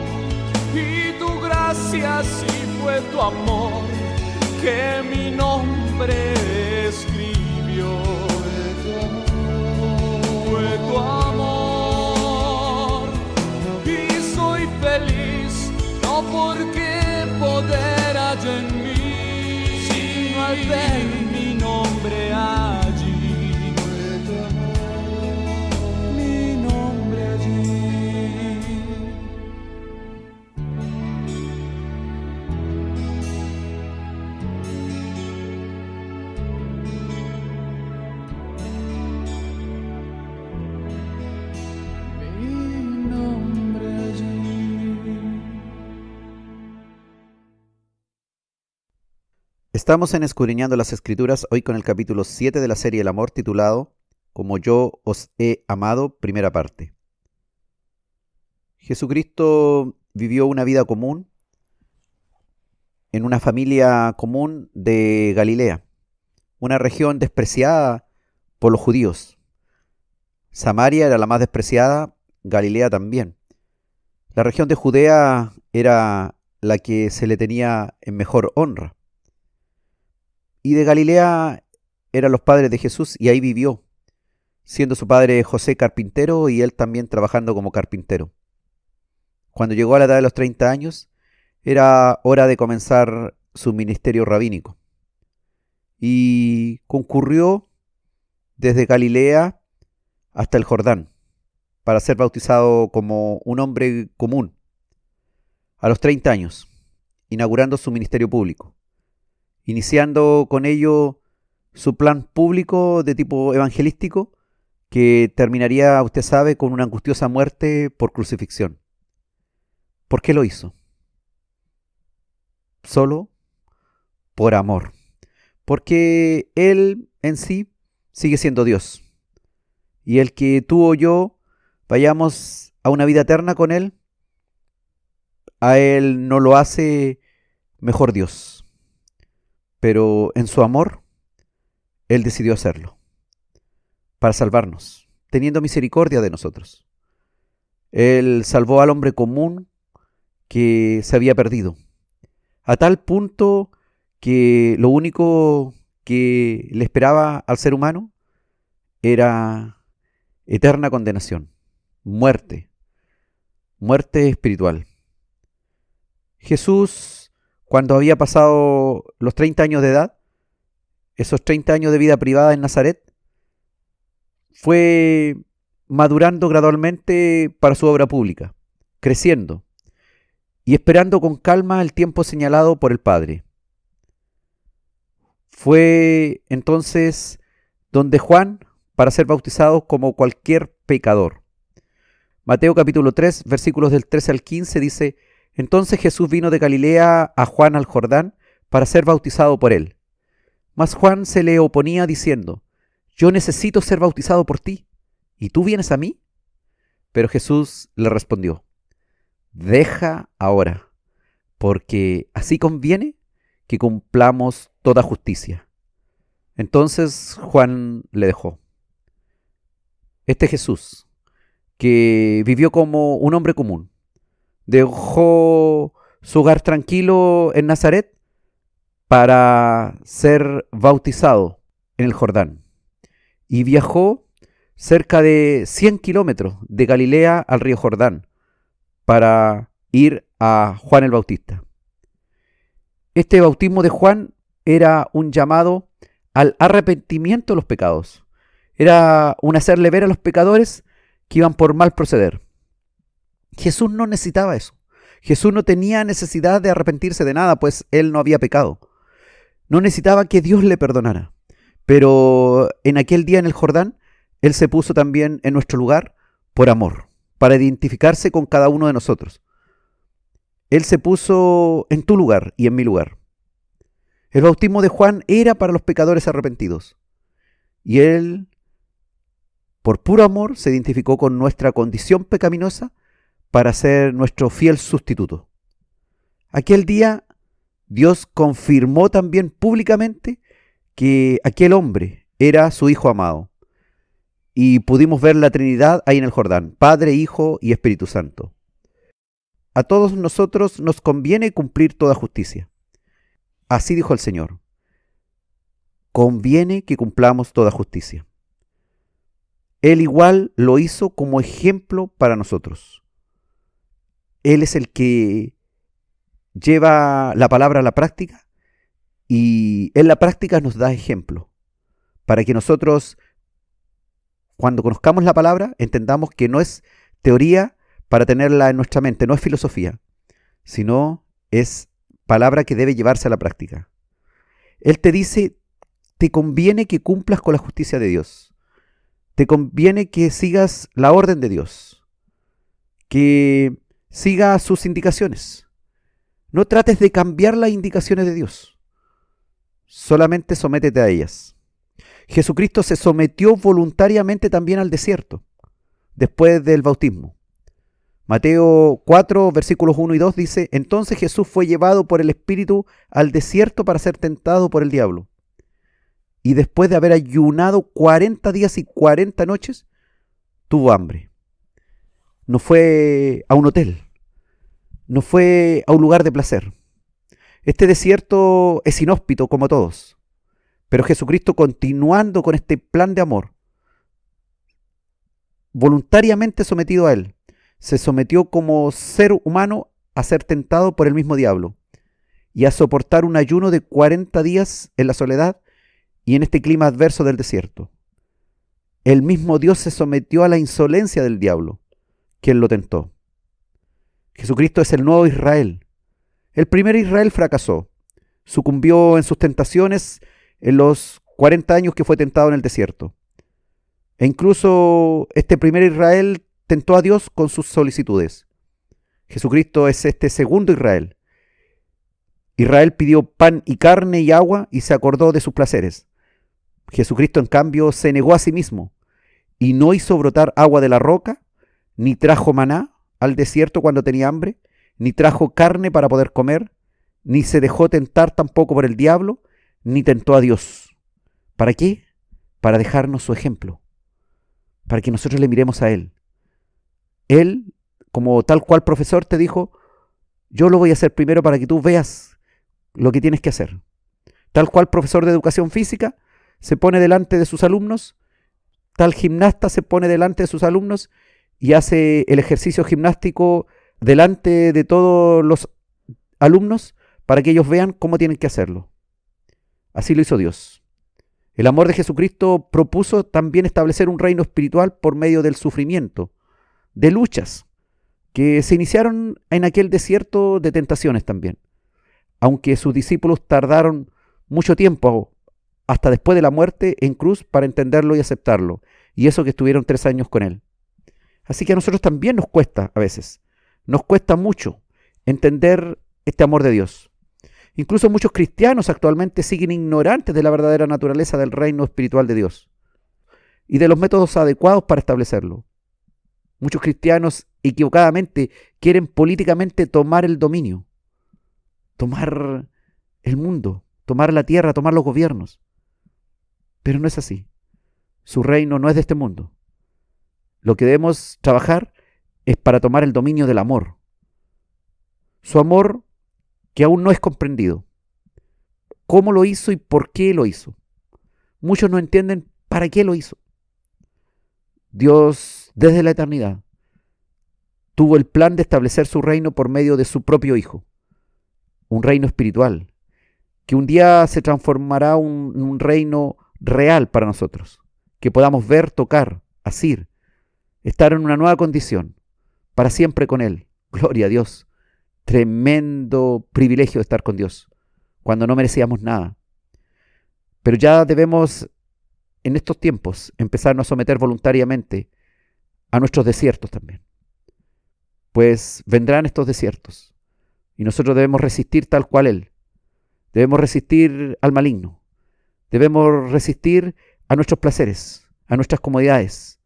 y tu gracia, sí fue tu amor que mi nombre escribió. Fue tu amor y soy feliz, no porque poder haya en mí, sino al ver mi nombre allí. Fue tu amor, mi nombre allí. Estamos en Escudriñando las Escrituras, hoy con el capítulo 7 de la serie El Amor, titulado Como yo os he amado, primera parte. Jesucristo vivió una vida común en una familia común de Galilea, una región despreciada por los judíos. Samaria era la más despreciada, Galilea también. La región de Judea era la que se le tenía en mejor honra. Y de Galilea eran los padres de Jesús, y ahí vivió, siendo su padre José carpintero y él también trabajando como carpintero. Cuando llegó a la edad de los 30 años, era hora de comenzar su ministerio rabínico. Y concurrió desde Galilea hasta el Jordán para ser bautizado como un hombre común a los 30 años, inaugurando su ministerio público, iniciando con ello su plan público de tipo evangelístico que terminaría, usted sabe, con una angustiosa muerte por crucifixión. ¿Por qué lo hizo? Solo por amor. Porque Él en sí sigue siendo Dios. Y el que tú o yo vayamos a una vida eterna con Él, a Él no lo hace mejor Dios. Pero en su amor, Él decidió hacerlo, para salvarnos, teniendo misericordia de nosotros. Él salvó al hombre común que se había perdido, a tal punto que lo único que le esperaba al ser humano era eterna condenación, muerte espiritual. Jesús, cuando había pasado los 30 años de edad, esos 30 años de vida privada en Nazaret, fue madurando gradualmente para su obra pública, creciendo y esperando con calma el tiempo señalado por el Padre. Fue entonces donde Juan para ser bautizado como cualquier pecador. Mateo capítulo 3, versículos del 13 al 15 dice: Entonces Jesús vino de Galilea a Juan al Jordán para ser bautizado por él. Mas Juan se le oponía diciendo: Yo necesito ser bautizado por ti, ¿y tú vienes a mí? Pero Jesús le respondió: Deja ahora, porque así conviene que cumplamos toda justicia. Entonces Juan le dejó. Este Jesús, que vivió como un hombre común, dejó su hogar tranquilo en Nazaret para ser bautizado en el Jordán y viajó cerca de 100 kilómetros de Galilea al río Jordán para ir a Juan el Bautista. Este bautismo de Juan era un llamado al arrepentimiento de los pecados. Era un hacerle ver a los pecadores que iban por mal proceder. Jesús no necesitaba eso. Jesús no tenía necesidad de arrepentirse de nada, pues él no había pecado. No necesitaba que Dios le perdonara. Pero en aquel día en el Jordán, él se puso también en nuestro lugar por amor, para identificarse con cada uno de nosotros. Él se puso en tu lugar y en mi lugar. El bautismo de Juan era para los pecadores arrepentidos. Y él, por puro amor, se identificó con nuestra condición pecaminosa para ser nuestro fiel sustituto. Aquel día, Dios confirmó también públicamente que aquel hombre era su Hijo amado. y pudimos ver la Trinidad ahí en el Jordán, Padre, Hijo y Espíritu Santo. A todos nosotros nos conviene cumplir toda justicia. Así dijo el Señor. Conviene que cumplamos toda justicia. Él igual lo hizo como ejemplo para nosotros. Él es el que lleva la palabra a la práctica y en la práctica nos da ejemplo para que nosotros, cuando conozcamos la palabra, entendamos que no es teoría para tenerla en nuestra mente, no es filosofía, sino es palabra que debe llevarse a la práctica. Él te dice, te conviene que cumplas con la justicia de Dios, te conviene que sigas la orden de Dios, que sigas sus indicaciones. No trates de cambiar las indicaciones de Dios, solamente sométete a ellas. Jesucristo se sometió voluntariamente también al desierto, después del bautismo. Mateo 4, versículos 1 y 2 dice, entonces Jesús fue llevado por el Espíritu al desierto para ser tentado por el diablo. Y después de haber ayunado 40 días y 40 noches, tuvo hambre. No fue a un hotel, no fue a un lugar de placer. Este desierto es inhóspito como todos, pero Jesucristo, continuando con este plan de amor, voluntariamente sometido a él, se sometió como ser humano a ser tentado por el mismo diablo y a soportar un ayuno de 40 días en la soledad y en este clima adverso del desierto. El mismo Dios se sometió a la insolencia del diablo, quien lo tentó. Jesucristo es el nuevo Israel. El primer Israel fracasó, sucumbió en sus tentaciones en los 40 años que fue tentado en el desierto. E incluso este primer Israel tentó a Dios con sus solicitudes. Jesucristo es este segundo Israel. Israel pidió pan y carne y agua y se acordó de sus placeres. Jesucristo, en cambio, se negó a sí mismo y no hizo brotar agua de la roca, ni trajo maná al desierto cuando tenía hambre, ni trajo carne para poder comer, ni se dejó tentar tampoco por el diablo, ni tentó a Dios. ¿Para qué? Para dejarnos su ejemplo, para que nosotros le miremos a Él. Él, como tal cual profesor, te dijo, yo lo voy a hacer primero para que tú veas lo que tienes que hacer. Tal cual profesor de educación física se pone delante de sus alumnos, tal gimnasta se pone delante de sus alumnos y hace el ejercicio gimnástico delante de todos los alumnos para que ellos vean cómo tienen que hacerlo. Así lo hizo Dios. El amor de Jesucristo propuso también establecer un reino espiritual por medio del sufrimiento, de luchas que se iniciaron en aquel desierto de tentaciones también, aunque sus discípulos tardaron mucho tiempo, hasta después de la muerte en cruz, para entenderlo y aceptarlo, y eso que estuvieron 3 años con él. Así que a nosotros también nos cuesta a veces, nos cuesta mucho entender este amor de Dios. Incluso muchos cristianos actualmente siguen ignorantes de la verdadera naturaleza del reino espiritual de Dios y de los métodos adecuados para establecerlo. Muchos cristianos equivocadamente quieren políticamente tomar el dominio, tomar el mundo, tomar la tierra, tomar los gobiernos. Pero no es así. Su reino no es de este mundo. Lo que debemos trabajar es para tomar el dominio del amor. Su amor que aún no es comprendido. ¿Cómo lo hizo y por qué lo hizo? Muchos no entienden para qué lo hizo. Dios, desde la eternidad, tuvo el plan de establecer su reino por medio de su propio Hijo. Un reino espiritual, que un día se transformará en un reino real para nosotros, que podamos ver, tocar, asir, estar en una nueva condición, para siempre con Él. Gloria a Dios. Tremendo privilegio de estar con Dios, cuando no merecíamos nada. Pero ya debemos, en estos tiempos, empezarnos a someter voluntariamente a nuestros desiertos también. Pues vendrán estos desiertos, y nosotros debemos resistir tal cual Él. Debemos resistir al maligno. Debemos resistir a nuestros placeres, a nuestras comodidades,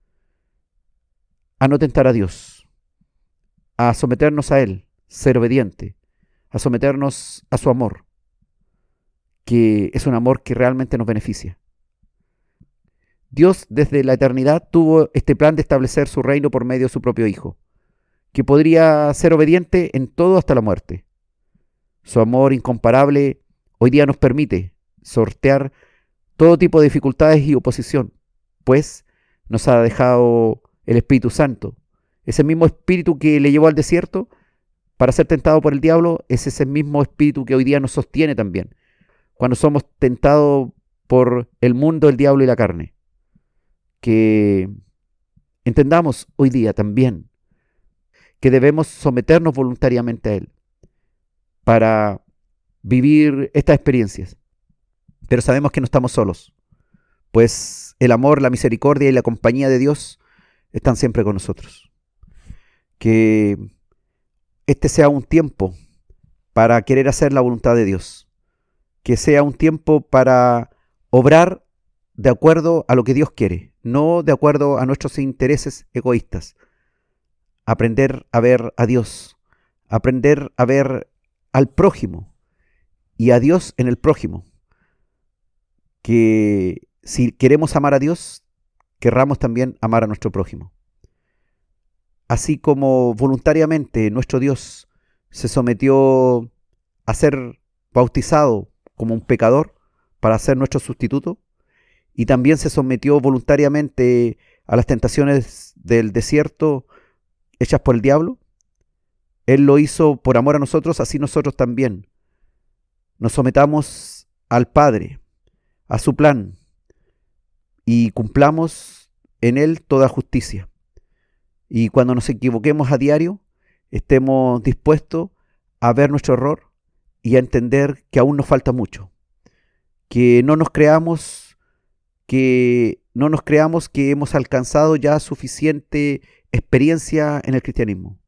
a no tentar a Dios, a someternos a Él, ser obediente, a someternos a su amor, que es un amor que realmente nos beneficia. Dios desde la eternidad tuvo este plan de establecer su reino por medio de su propio Hijo, que podría ser obediente en todo hasta la muerte. Su amor incomparable hoy día nos permite sortear todo tipo de dificultades y oposición, pues nos ha dejado el Espíritu Santo. Ese mismo Espíritu que le llevó al desierto para ser tentado por el diablo es ese mismo Espíritu que hoy día nos sostiene también, cuando somos tentados por el mundo, el diablo y la carne. Que entendamos hoy día también que debemos someternos voluntariamente a Él para vivir estas experiencias. Pero sabemos que no estamos solos, pues el amor, la misericordia y la compañía de Dios están siempre con nosotros. Que este sea un tiempo para querer hacer la voluntad de Dios, que sea un tiempo para obrar de acuerdo a lo que Dios quiere, no de acuerdo a nuestros intereses egoístas. Aprender a ver a Dios, aprender a ver al prójimo y a Dios en el prójimo. Que si queremos amar a Dios, querramos también amar a nuestro prójimo. Así como voluntariamente nuestro Dios se sometió a ser bautizado como un pecador para ser nuestro sustituto, y también se sometió voluntariamente a las tentaciones del desierto hechas por el diablo, Él lo hizo por amor a nosotros, así nosotros también nos sometamos al Padre, a su plan, y cumplamos en Él toda justicia. Y cuando nos equivoquemos a diario, estemos dispuestos a ver nuestro error y a entender que aún nos falta mucho. Que no nos creamos que hemos alcanzado ya suficiente experiencia en el cristianismo.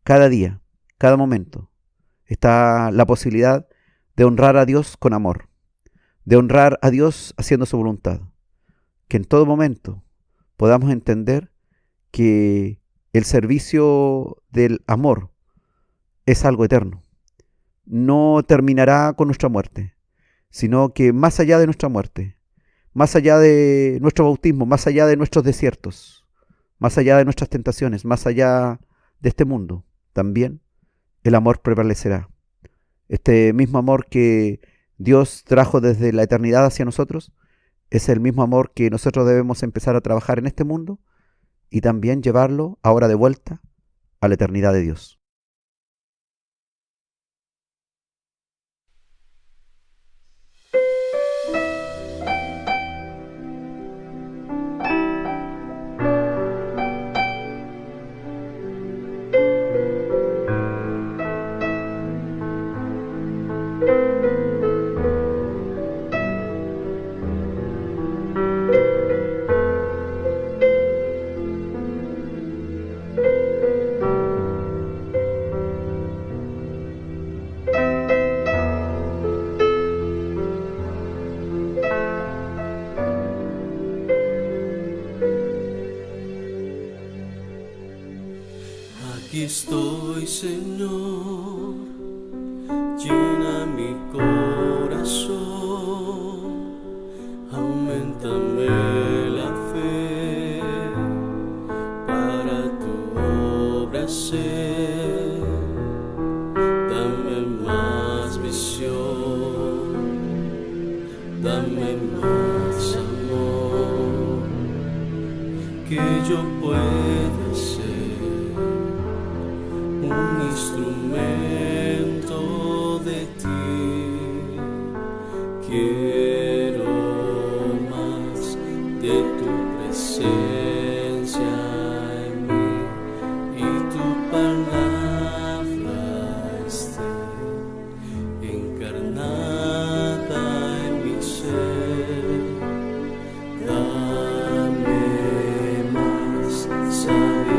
Cada día, cada momento, está la posibilidad de honrar a Dios con amor, de honrar a Dios haciendo su voluntad. Que en todo momento podamos entender que el servicio del amor es algo eterno. No terminará con nuestra muerte, sino que más allá de nuestra muerte, más allá de nuestro bautismo, más allá de nuestros desiertos, más allá de nuestras tentaciones, más allá de este mundo, también el amor prevalecerá. Este mismo amor que Dios trajo desde la eternidad hacia nosotros es el mismo amor que nosotros debemos empezar a trabajar en este mundo y también llevarlo ahora de vuelta a la eternidad de Dios. Aquí estoy, Señor, llena mi corazón, auméntame la fe para tu obra hacer, dame más visión, dame más amor, que yo pueda ser un instrumento de ti. Quiero más de tu presencia en mí y tu palabra esté encarnada en mi ser. Dame más sabiduría,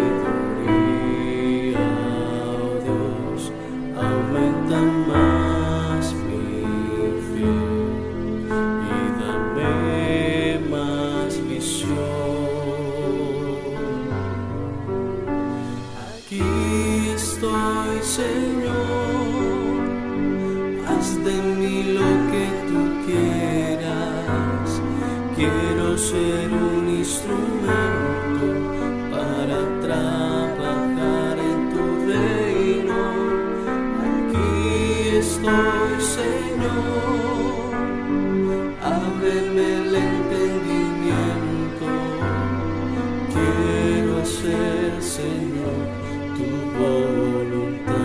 aumenta más mi fe y dame más visión. Aquí estoy, Señor, haz de mí lo que tú quieras. Quiero ser un instrumento para trabajar en tu reino. Aquí estoy, Señor, ábreme el entendimiento. Quiero hacer, Señor, tu voluntad.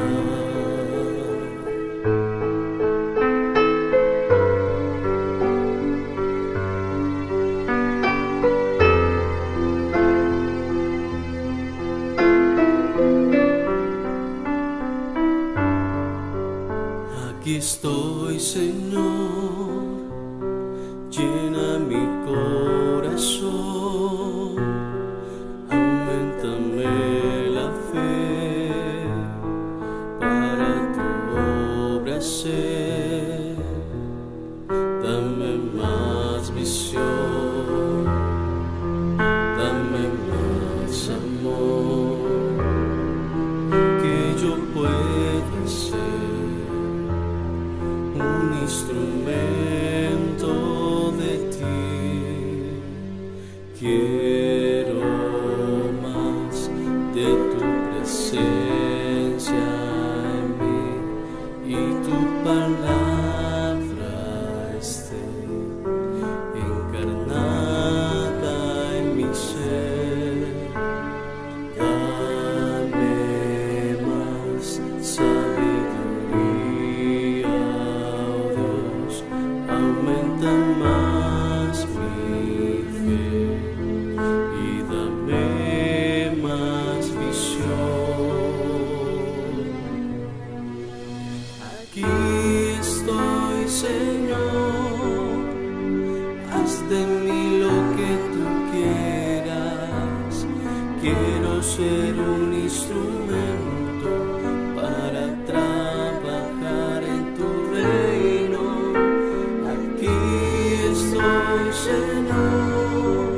Aquí estoy, Señor, llena mi corazón, auméntame la fe para tu obra hacer, dame más visión, dame más amor, que yo pueda ser un instrumento de ti. Quiero más de tu presencia en mí y tu palabra esté encarnada en mi ser. Dame más sabiduría, aumenta más mi fe y dame más visión. Aquí estoy, Señor, haz de mí lo que tú quieras. Quiero ser un instrumento para trabajar en tu reino. Estoy, Señor,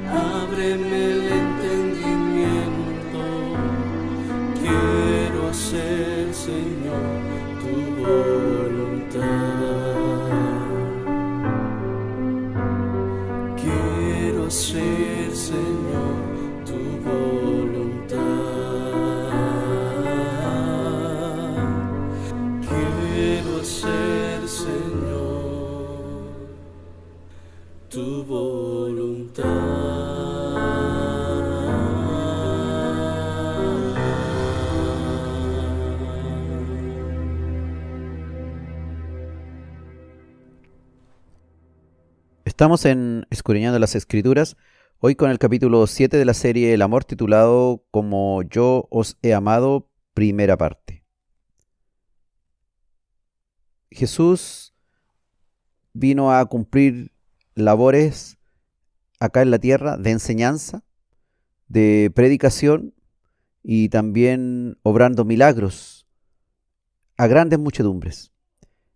ábreme el entendimiento. Quiero hacer, Señor, tu voluntad. Quiero hacer, Señor, tu voluntad. Quiero hacer, Señor, tu Estamos en Escudriñando las Escrituras, hoy con el capítulo 7 de la serie El Amor, titulado Como yo os he amado, primera parte. Jesús vino a cumplir labores acá en la tierra de enseñanza, de predicación y también obrando milagros a grandes muchedumbres.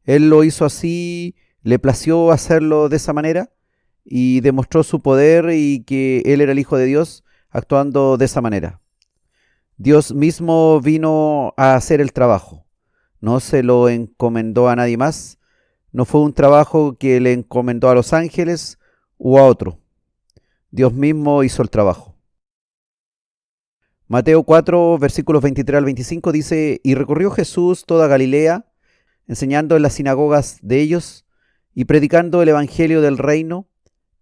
Él lo hizo así, le plació hacerlo de esa manera y demostró su poder y que Él era el Hijo de Dios actuando de esa manera. Dios mismo vino a hacer el trabajo, no se lo encomendó a nadie más, no fue un trabajo que le encomendó a los ángeles o a otro. Dios mismo hizo el trabajo. Mateo 4, versículos 23 al 25 dice: Y recorrió Jesús toda Galilea, enseñando en las sinagogas de ellos, y predicando el evangelio del reino,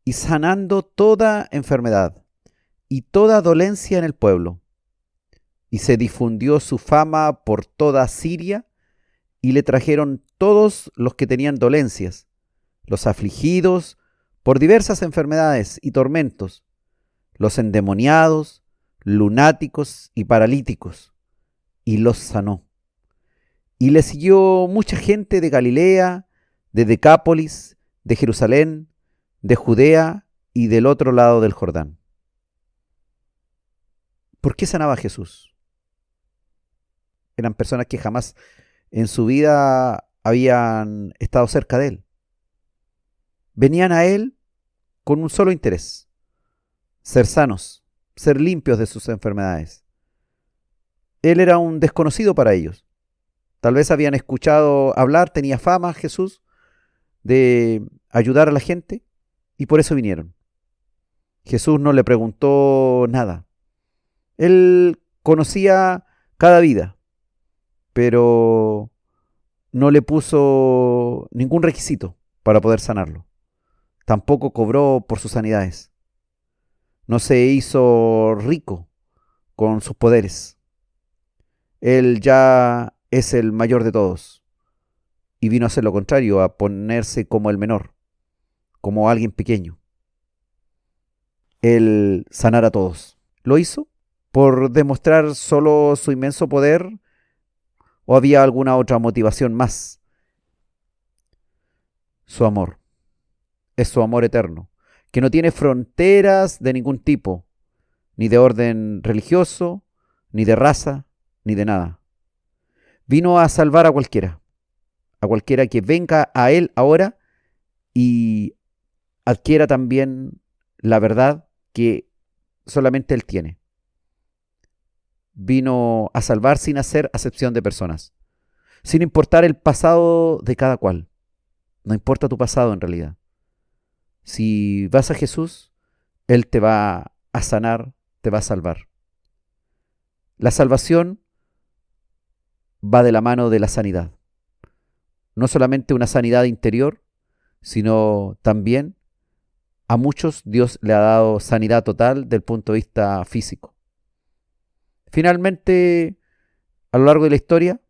y sanando toda enfermedad, y toda dolencia en el pueblo. Y se difundió su fama por toda Siria, y le trajeron todos los que tenían dolencias, los afligidos por diversas enfermedades y tormentos, los endemoniados, lunáticos y paralíticos, y los sanó. Y le siguió mucha gente de Galilea, de Decápolis, de Jerusalén, de Judea y del otro lado del Jordán. ¿Por qué sanaba a Jesús? Eran personas que jamás en su vida habían estado cerca de Él. Venían a Él con un solo interés: ser sanos, ser limpios de sus enfermedades. Él era un desconocido para ellos. Tal vez habían escuchado hablar, tenía fama Jesús de ayudar a la gente, y por eso vinieron. Jesús no le preguntó nada. Él conocía cada vida, pero no le puso ningún requisito para poder sanarlo. Tampoco cobró por sus sanidades. No se hizo rico con sus poderes. Él ya es el mayor de todos y vino a hacer lo contrario, a ponerse como el menor, como alguien pequeño. Él sanar a todos. ¿Lo hizo por demostrar solo su inmenso poder o había alguna otra motivación más? Su amor. Es su amor eterno, que no tiene fronteras de ningún tipo, ni de orden religioso, ni de raza, ni de nada. Vino a salvar a cualquiera que venga a Él ahora y adquiera también la verdad que solamente Él tiene. Vino a salvar sin hacer acepción de personas, sin importar el pasado de cada cual. No importa tu pasado en realidad. Si vas a Jesús, Él te va a sanar, te va a salvar. La salvación va de la mano de la sanidad. No solamente una sanidad interior, sino también a muchos Dios le ha dado sanidad total del punto de vista físico. Finalmente, a lo largo de la historia,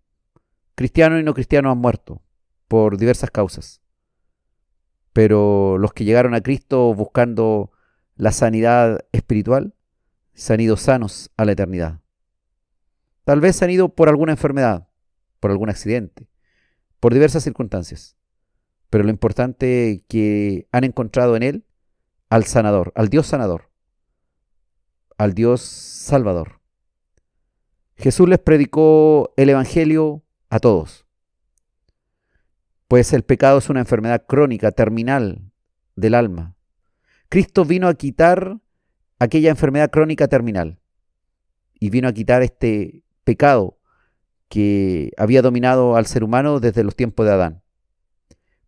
cristianos y no cristianos han muerto por diversas causas. Pero los que llegaron a Cristo buscando la sanidad espiritual se han ido sanos a la eternidad. Tal vez se han ido por alguna enfermedad, por algún accidente, por diversas circunstancias. Pero lo importante es que han encontrado en Él al sanador, al Dios sanador, al Dios salvador. Jesús les predicó el Evangelio a todos. Pues el pecado es una enfermedad crónica, terminal del alma. Cristo vino a quitar aquella enfermedad crónica terminal y vino a quitar este pecado que había dominado al ser humano desde los tiempos de Adán.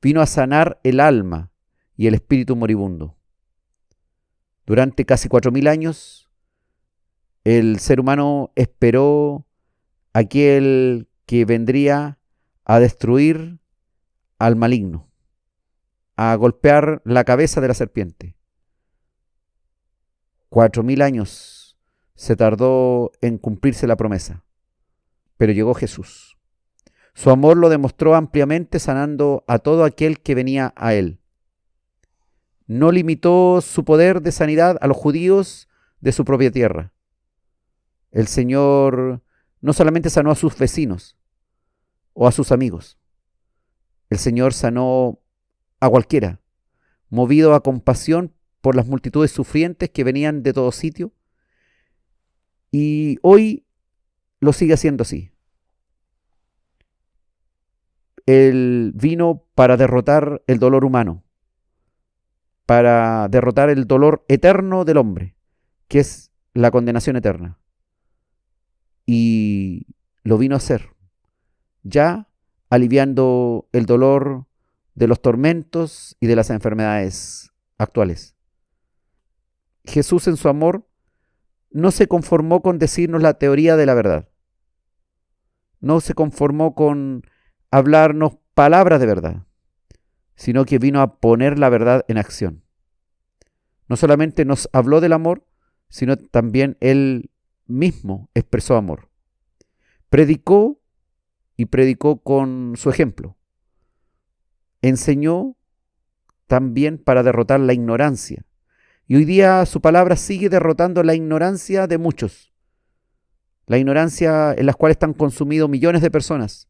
Vino a sanar el alma y el espíritu moribundo. Durante casi 4.000 años, el ser humano esperó a aquel que vendría a destruir al maligno, a golpear la cabeza de la serpiente. 4.000 años se tardó en cumplirse la promesa, pero llegó Jesús. Su amor lo demostró ampliamente sanando a todo aquel que venía a Él. No limitó su poder de sanidad a los judíos de su propia tierra. El Señor no solamente sanó a sus vecinos o a sus amigos, el Señor sanó a cualquiera, movido a compasión por las multitudes sufrientes que venían de todo sitio, y hoy lo sigue haciendo así. Él vino para derrotar el dolor humano, para derrotar el dolor eterno del hombre, que es la condenación eterna. Y lo vino a hacer, ya aliviando el dolor de los tormentos y de las enfermedades actuales. Jesús en su amor no se conformó con decirnos la teoría de la verdad. No se conformó con hablarnos palabras de verdad, sino que vino a poner la verdad en acción. No solamente nos habló del amor, sino también Él mismo expresó amor. Predicó y predicó con su ejemplo. Enseñó también para derrotar la ignorancia. Y hoy día su palabra sigue derrotando la ignorancia de muchos. La ignorancia en la cual están consumidos millones de personas,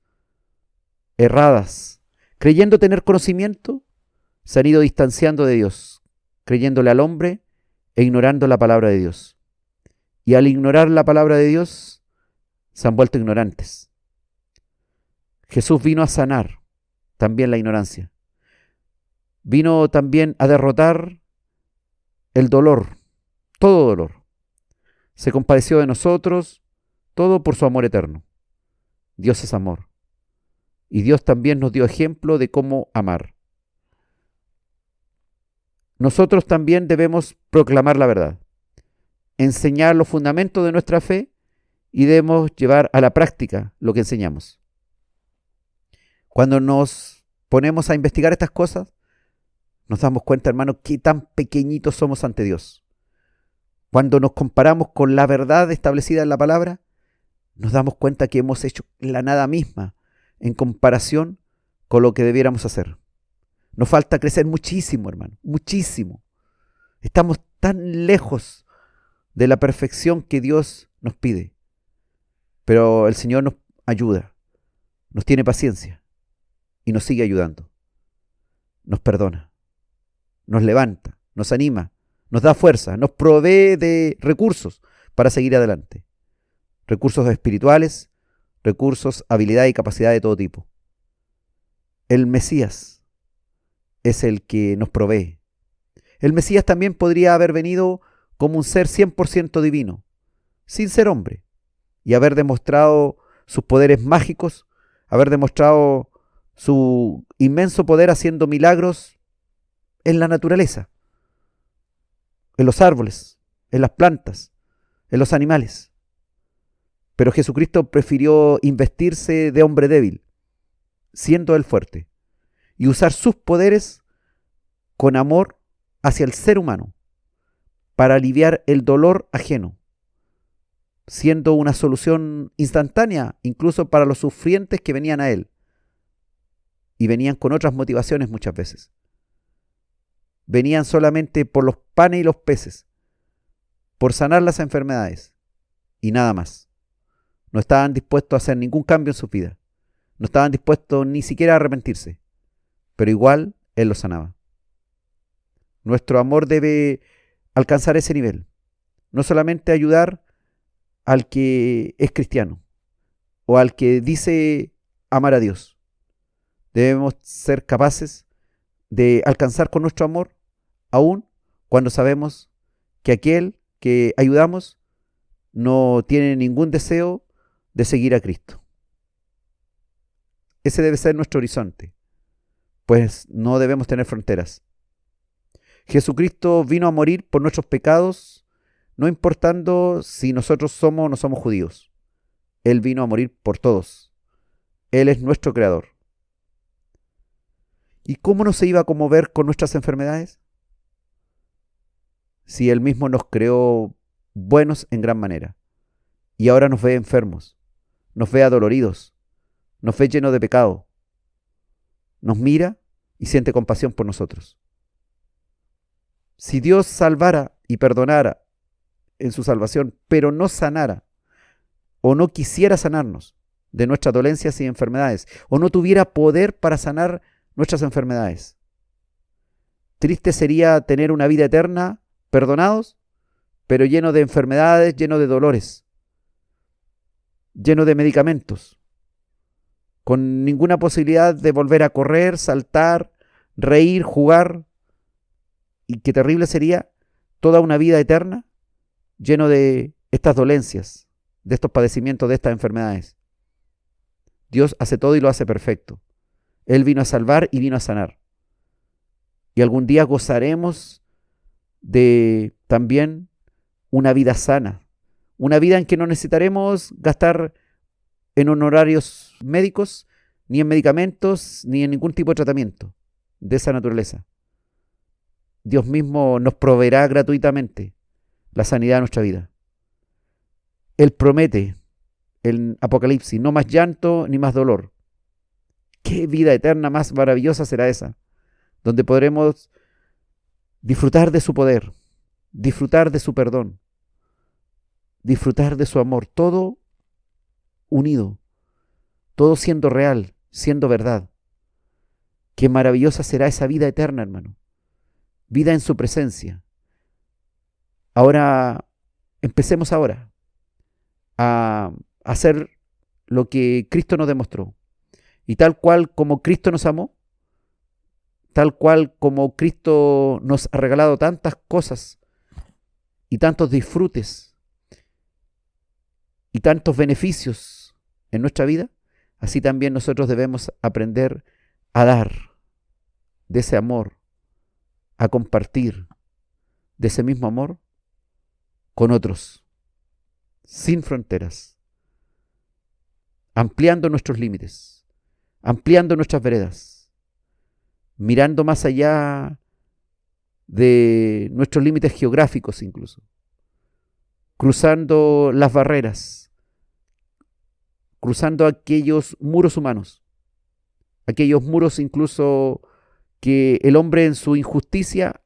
erradas, creyendo tener conocimiento, se han ido distanciando de Dios, creyéndole al hombre e ignorando la palabra de Dios. Y al ignorar la palabra de Dios, se han vuelto ignorantes. Jesús vino a sanar también la ignorancia. Vino también a derrotar el dolor, todo dolor. Se compadeció de nosotros, todo por su amor eterno. Dios es amor. Y Dios también nos dio ejemplo de cómo amar. nosotros también debemos proclamar la verdad, enseñar los fundamentos de nuestra fe y debemos llevar a la práctica lo que enseñamos. Cuando nos ponemos a investigar estas cosas, nos damos cuenta, hermano, qué tan pequeñitos somos ante Dios. Cuando nos comparamos con la verdad establecida en la palabra, nos damos cuenta que hemos hecho la nada misma en comparación con lo que debiéramos hacer. Nos falta crecer muchísimo, hermano, muchísimo. Estamos tan lejos de la perfección que Dios nos pide. Pero el Señor nos ayuda, nos tiene paciencia y nos sigue ayudando. Nos perdona, nos levanta, nos anima, nos da fuerza, nos provee de recursos para seguir adelante. Recursos espirituales, recursos, habilidad y capacidad de todo tipo. El Mesías es el que nos provee. El Mesías también podría haber venido como un ser 100% divino, sin ser hombre, y haber demostrado sus poderes mágicos, haber demostrado su inmenso poder haciendo milagros en la naturaleza, en los árboles, en las plantas, en los animales. Pero Jesucristo prefirió investirse de hombre débil, siendo él fuerte, y usar sus poderes con amor hacia el ser humano, para aliviar el dolor ajeno, siendo una solución instantánea incluso para los sufrientes que venían a él, y venían con otras motivaciones muchas veces. Venían solamente por los panes y los peces, por sanar las enfermedades, y nada más. No estaban dispuestos a hacer ningún cambio en su vida. No estaban dispuestos ni siquiera a arrepentirse. Pero igual Él los sanaba. Nuestro amor debe alcanzar ese nivel. No solamente ayudar al que es cristiano o al que dice amar a Dios. Debemos ser capaces de alcanzar con nuestro amor, aun cuando sabemos que aquel que ayudamos no tiene ningún deseo de seguir a Cristo. Ese debe ser nuestro horizonte, pues no debemos tener fronteras. Jesucristo vino a morir por nuestros pecados, no importando si nosotros somos o no somos judíos. Él vino a morir por todos. Él es nuestro creador. ¿Y cómo no se iba a conmover con nuestras enfermedades? Si Él mismo nos creó buenos en gran manera, y ahora nos ve enfermos, nos ve adoloridos, nos ve llenos de pecado, nos mira y siente compasión por nosotros. Si Dios salvara y perdonara en su salvación, pero no sanara o no quisiera sanarnos de nuestras dolencias y enfermedades, o no tuviera poder para sanar nuestras enfermedades, triste sería tener una vida eterna perdonados, pero lleno de enfermedades, lleno de dolores, lleno de medicamentos, con ninguna posibilidad de volver a correr, saltar, reír, jugar. Y qué terrible sería toda una vida eterna lleno de estas dolencias, de estos padecimientos, de estas enfermedades. Dios hace todo y lo hace perfecto. Él vino a salvar y vino a sanar. Y algún día gozaremos de también una vida sana, una vida en que no necesitaremos gastar en honorarios médicos, ni en medicamentos, ni en ningún tipo de tratamiento de esa naturaleza. Dios mismo nos proveerá gratuitamente la sanidad de nuestra vida. Él promete en Apocalipsis, no más llanto ni más dolor. ¿Qué vida eterna más maravillosa será esa? Donde podremos disfrutar de su poder, disfrutar de su perdón, disfrutar de su amor, todo unido, todo siendo real, siendo verdad. Qué maravillosa será esa vida eterna, hermano. Vida en su presencia. Ahora, empecemos ahora a hacer lo que Cristo nos demostró. Y tal cual como Cristo nos amó, tal cual como Cristo nos ha regalado tantas cosas y tantos disfrutes y tantos beneficios en nuestra vida, así también nosotros debemos aprender a dar de ese amor a compartir de ese mismo amor con otros, sin fronteras, ampliando nuestros límites, ampliando nuestras veredas, mirando más allá de nuestros límites geográficos incluso, cruzando las barreras, cruzando aquellos muros humanos, aquellos muros incluso que el hombre en su injusticia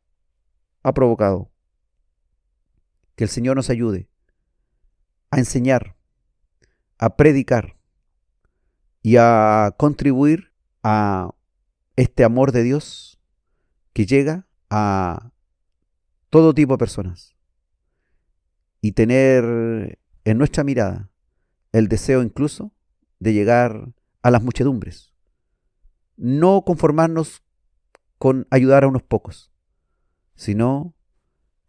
ha provocado. Que el Señor nos ayude a enseñar, a predicar y a contribuir a este amor de Dios que llega a todo tipo de personas y tener en nuestra mirada el deseo incluso de llegar a las muchedumbres. No conformarnos con ayudar a unos pocos, sino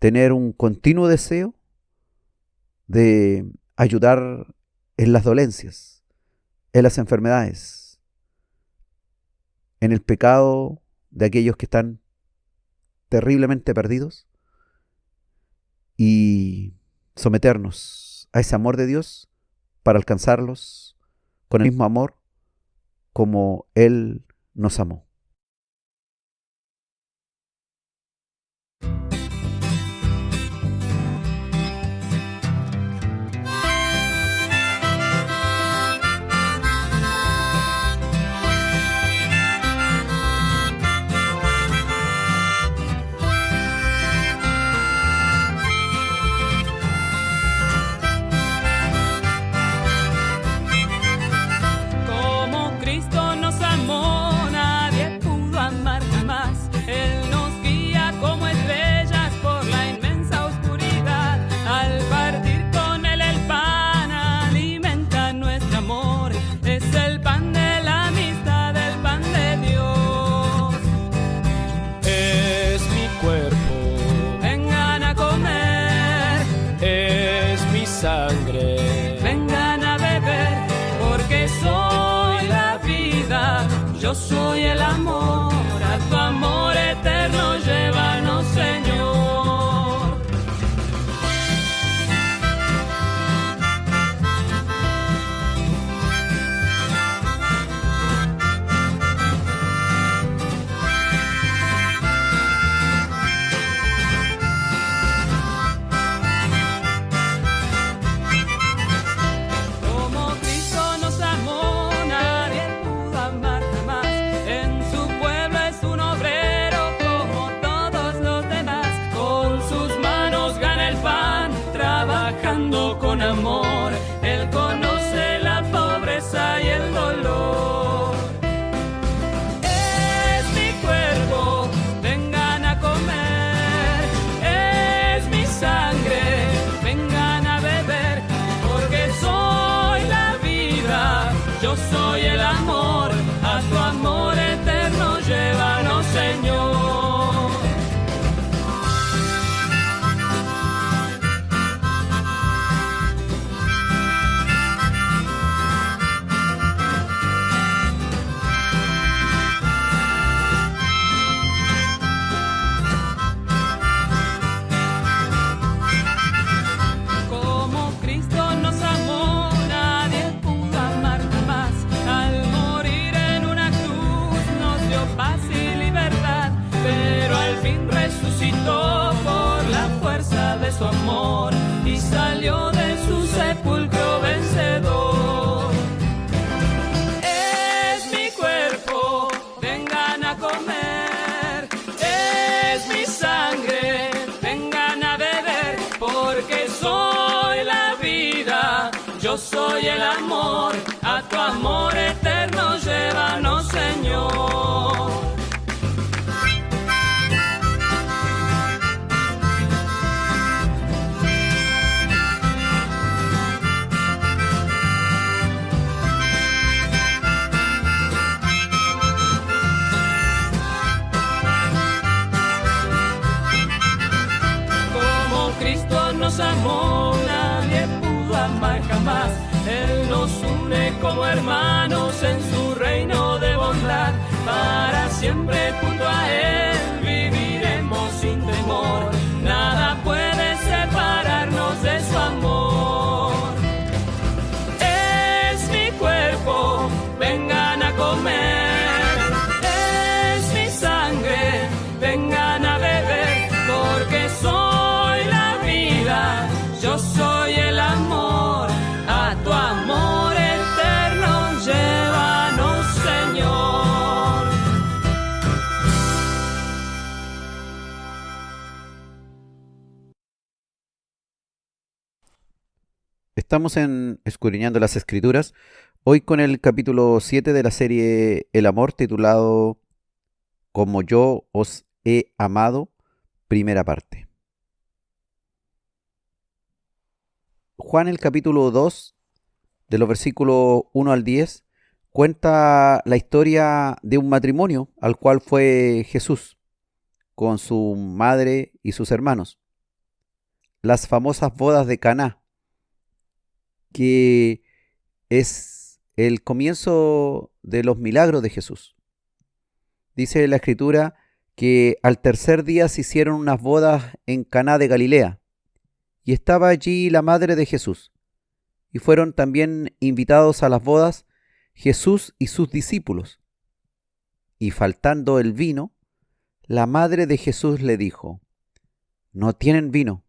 tener un continuo deseo de ayudar en las dolencias, en las enfermedades, en el pecado de aquellos que están terriblemente perdidos y someternos a ese amor de Dios para alcanzarlos con el mismo amor como Él nos amó. Yo soy el amor, a tu amor eterno llévanos, Señor. Como Cristo nos amó, nadie pudo amar jamás. En su pueblo es un obrero como todos los demás. Con sus manos gana el pan, trabajando con amor. Él conoce la pobreza y el dolor. Es mi cuerpo, vengan a comer. Es mi sangre, vengan a beber. Porque soy la vida, yo soy el amor. A tu amor eterno llévanos, Señor. Como Cristo nos amó, nadie pudo amar jamás. Al morir en una cruz nos dio paz y libertad, pero al fin resucitó por la fuerza de su amor y salió de su sepulcro vencedor. Es mi cuerpo, vengan a comer. Es mi sangre, vengan a beber. Porque soy la vida, yo soy el amor. A tu amor eterno llévanos, Señor. Como Cristo nos amó, nadie pudo amar jamás. Él nos une como hermanos en su reino de bondad. Para siempre junto a Él viviremos. Estamos en Escudriñando las Escrituras, hoy con el capítulo 7 de la serie El Amor, titulado Como yo os he amado, primera parte. Juan, el capítulo 2, de los versículos 1 al 10, cuenta la historia de un matrimonio al cual fue Jesús, con su madre y sus hermanos. Las famosas bodas de Caná, que es el comienzo de los milagros de Jesús. Dice la Escritura que al tercer día se hicieron unas bodas en Caná de Galilea, y estaba allí la madre de Jesús, y fueron también invitados a las bodas Jesús y sus discípulos. Y faltando el vino, la madre de Jesús le dijo: «No tienen vino».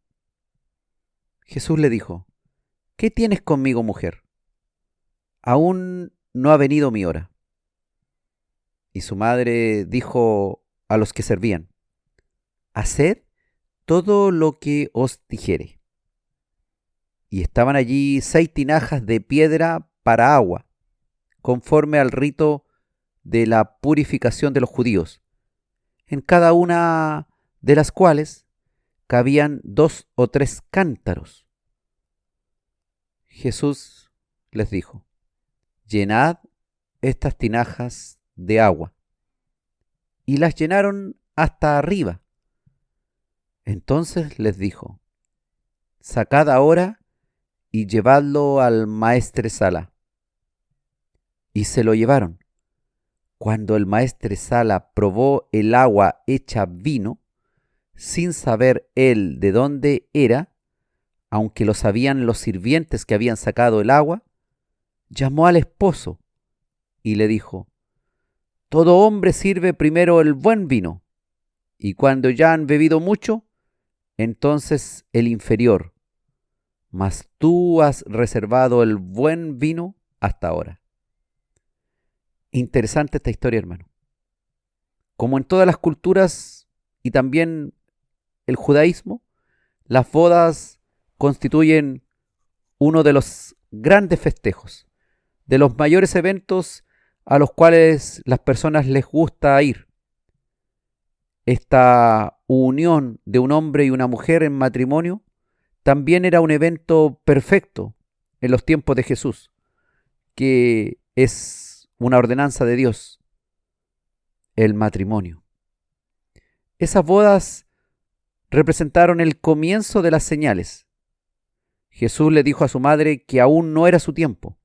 Jesús le dijo: «¿Qué tienes conmigo, mujer? Aún no ha venido mi hora». Y su madre dijo a los que servían: «Haced todo lo que os dijere». Y estaban allí 6 tinajas de piedra para agua, conforme al rito de la purificación de los judíos, en cada una de las cuales cabían 2 o 3 cántaros. Jesús les dijo: «Llenad estas tinajas de agua». Y las llenaron hasta arriba. Entonces les dijo: «Sacad ahora y llevadlo al maestresala». Y se lo llevaron. Cuando el maestresala probó el agua hecha vino, sin saber él de dónde era, aunque lo sabían los sirvientes que habían sacado el agua, llamó al esposo y le dijo: «Todo hombre sirve primero el buen vino, y cuando ya han bebido mucho, entonces el inferior, mas tú has reservado el buen vino hasta ahora». Interesante esta historia, hermano. Como en todas las culturas y también el judaísmo, las bodas constituyen uno de los grandes festejos, de los mayores eventos a los cuales las personas les gusta ir. Esta unión de un hombre y una mujer en matrimonio también era un evento perfecto en los tiempos de Jesús, que es una ordenanza de Dios, el matrimonio. Esas bodas representaron el comienzo de las señales. Jesús le dijo a su madre que aún no era su tiempo,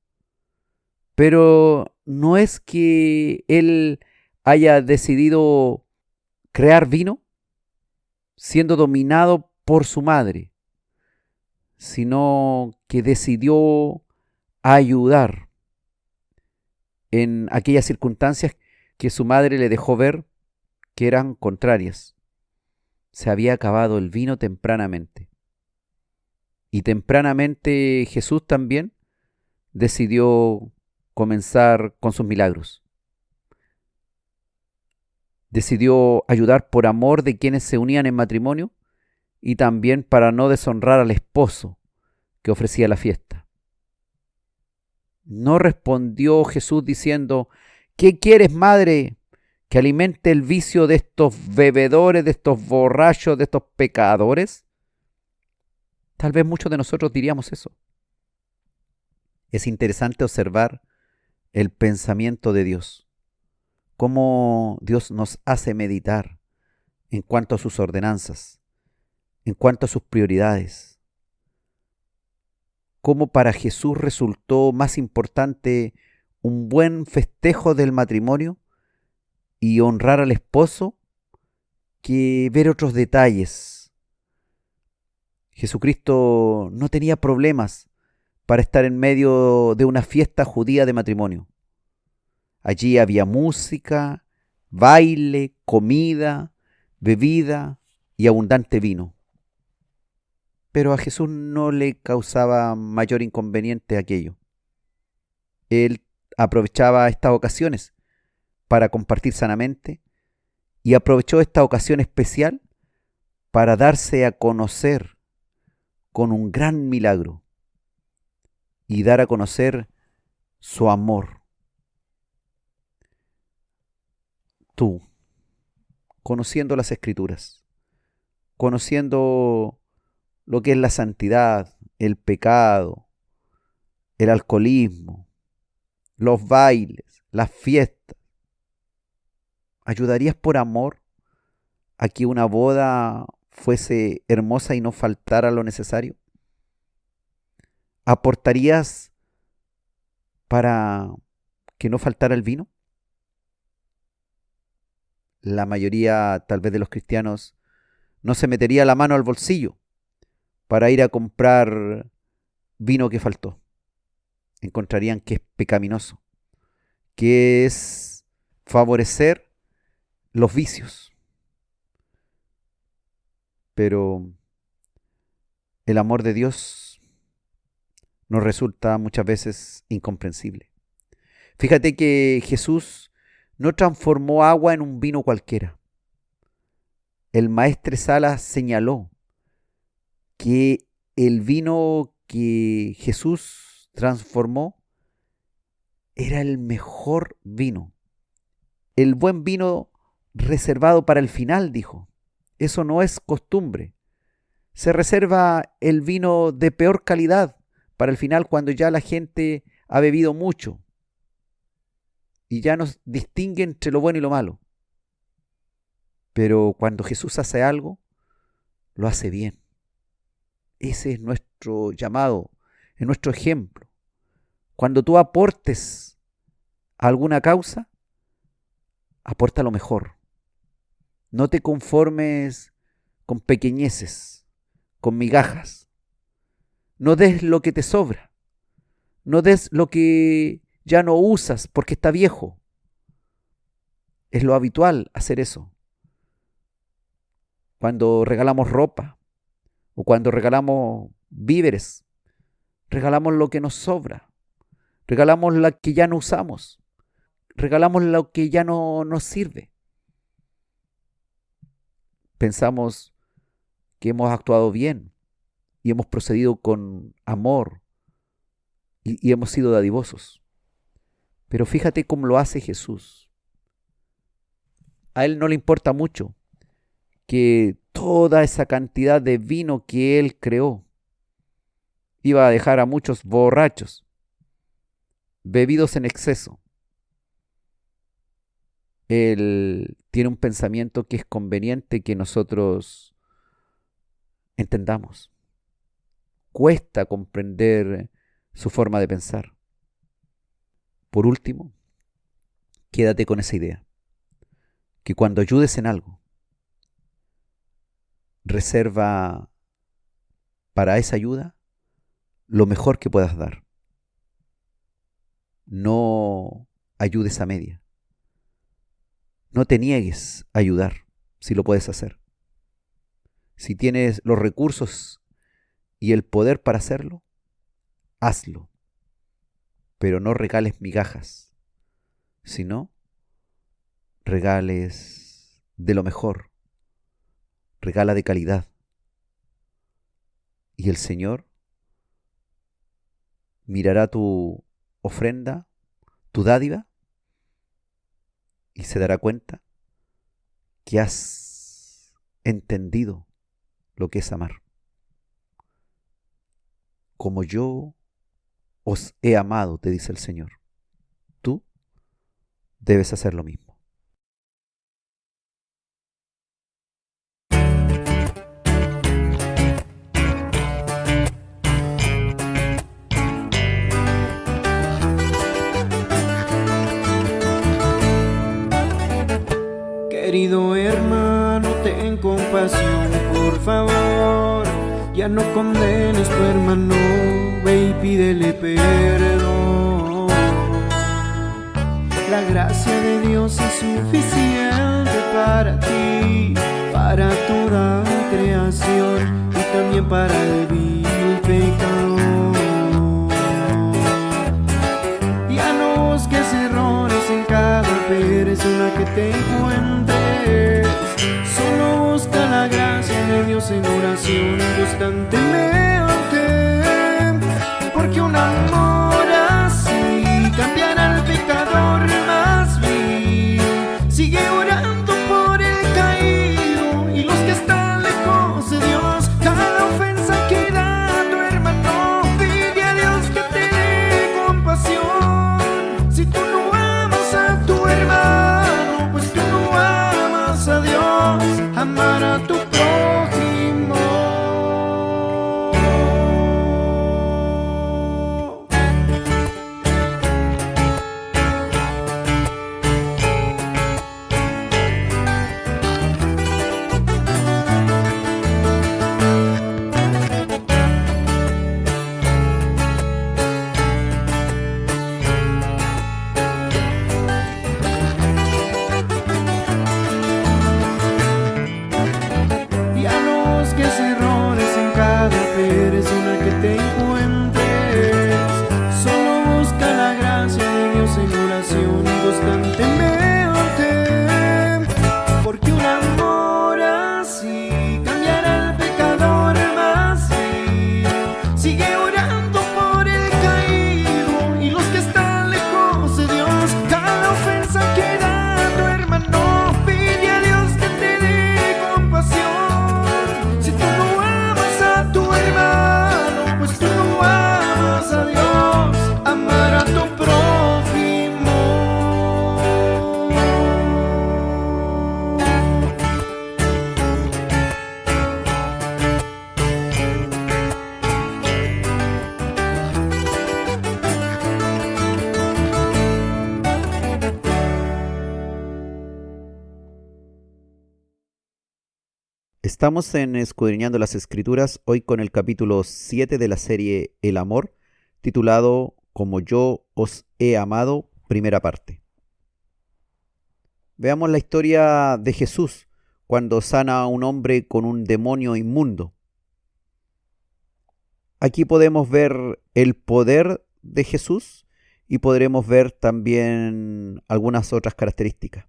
pero no es que él haya decidido crear vino siendo dominado por su madre, sino que decidió ayudar en aquellas circunstancias que su madre le dejó ver que eran contrarias. Se había acabado el vino tempranamente. Y tempranamente Jesús también decidió comenzar con sus milagros. Decidió ayudar por amor de quienes se unían en matrimonio y también para no deshonrar al esposo que ofrecía la fiesta. No respondió Jesús diciendo: «¿Qué quieres, madre? ¿Que alimente el vicio de estos bebedores, de estos borrachos, de estos pecadores?». Tal vez muchos de nosotros diríamos eso. Es interesante observar el pensamiento de Dios, cómo Dios nos hace meditar en cuanto a sus ordenanzas, en cuanto a sus prioridades. Cómo para Jesús resultó más importante un buen festejo del matrimonio y honrar al esposo que ver otros detalles. Jesucristo no tenía problemas para estar en medio de una fiesta judía de matrimonio. Allí había música, baile, comida, bebida y abundante vino. Pero a Jesús no le causaba mayor inconveniente aquello. Él aprovechaba estas ocasiones para compartir sanamente y aprovechó esta ocasión especial para darse a conocer con un gran milagro. y dar a conocer su amor. Tú, conociendo las Escrituras, conociendo lo que es la santidad, el pecado, el alcoholismo, los bailes, las fiestas, ¿ayudarías por amor a que una boda fuese hermosa y no faltara lo necesario? ¿Aportarías para que no faltara el vino? La mayoría, tal vez, de los cristianos no se metería la mano al bolsillo para ir a comprar vino que faltó. Encontrarían que es pecaminoso, que es favorecer los vicios. Pero el amor de Dios nos resulta muchas veces incomprensible. Fíjate que Jesús no transformó agua en un vino cualquiera. El maestre Sala señaló que el vino que Jesús transformó era el mejor vino. El buen vino reservado para el final, dijo. Eso no es costumbre. Se reserva el vino de peor calidad para el final, cuando ya la gente ha bebido mucho y ya nos distingue entre lo bueno y lo malo. Pero cuando Jesús hace algo, lo hace bien. Ese es nuestro llamado, es nuestro ejemplo. Cuando tú aportes a alguna causa, aporta lo mejor. No te conformes con pequeñeces, con migajas. No des lo que te sobra. No des lo que ya no usas porque está viejo. Es lo habitual hacer eso. Cuando regalamos ropa o cuando regalamos víveres, regalamos lo que nos sobra. Regalamos lo que ya no usamos. Regalamos lo que ya no nos sirve. Pensamos que hemos actuado bien y hemos procedido con amor y hemos sido dadivosos. Pero fíjate cómo lo hace Jesús. A Él no le importa mucho que toda esa cantidad de vino que Él creó iba a dejar a muchos borrachos, bebidos en exceso. Él tiene un pensamiento que es conveniente que nosotros entendamos. Cuesta comprender su forma de pensar. Por último, quédate con esa idea, que cuando ayudes en algo, reserva para esa ayuda lo mejor que puedas dar. No ayudes a media. No te niegues a ayudar si lo puedes hacer. Si tienes los recursos y el poder para hacerlo, hazlo. Pero no regales migajas, sino regales de lo mejor. Regala de calidad. Y el Señor mirará tu ofrenda, tu dádiva, y se dará cuenta que has entendido lo que es amar. Como yo os he amado, te dice el Señor, tú debes hacer lo mismo. Querido hermano, ten compasión, por favor. Ya no condenes tu hermano, ve y pídele perdón. La gracia de Dios es suficiente para ti, para toda creación y también para el vil pecador. Ya no busques errores en cada persona que te encuentres. Solo busca la gracia de Dios en oración constantemente, porque un amor Estamos en Escudriñando las Escrituras, hoy con el capítulo 7 de la serie El Amor, titulado Como yo os he amado, primera parte. Veamos la historia de Jesús cuando sana a un hombre con un demonio inmundo. Aquí podemos ver el poder de Jesús y podremos ver también algunas otras características.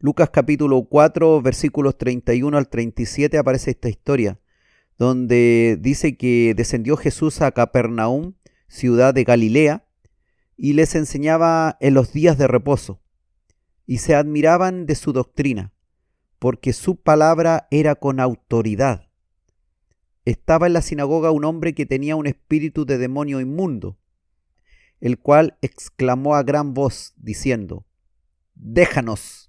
Lucas capítulo 4, versículos 31 al 37 aparece esta historia, donde dice que descendió Jesús a Capernaum, ciudad de Galilea, y les enseñaba en los días de reposo, y se admiraban de su doctrina, porque su palabra era con autoridad. Estaba en la sinagoga un hombre que tenía un espíritu de demonio inmundo, el cual exclamó a gran voz, diciendo: «Déjanos.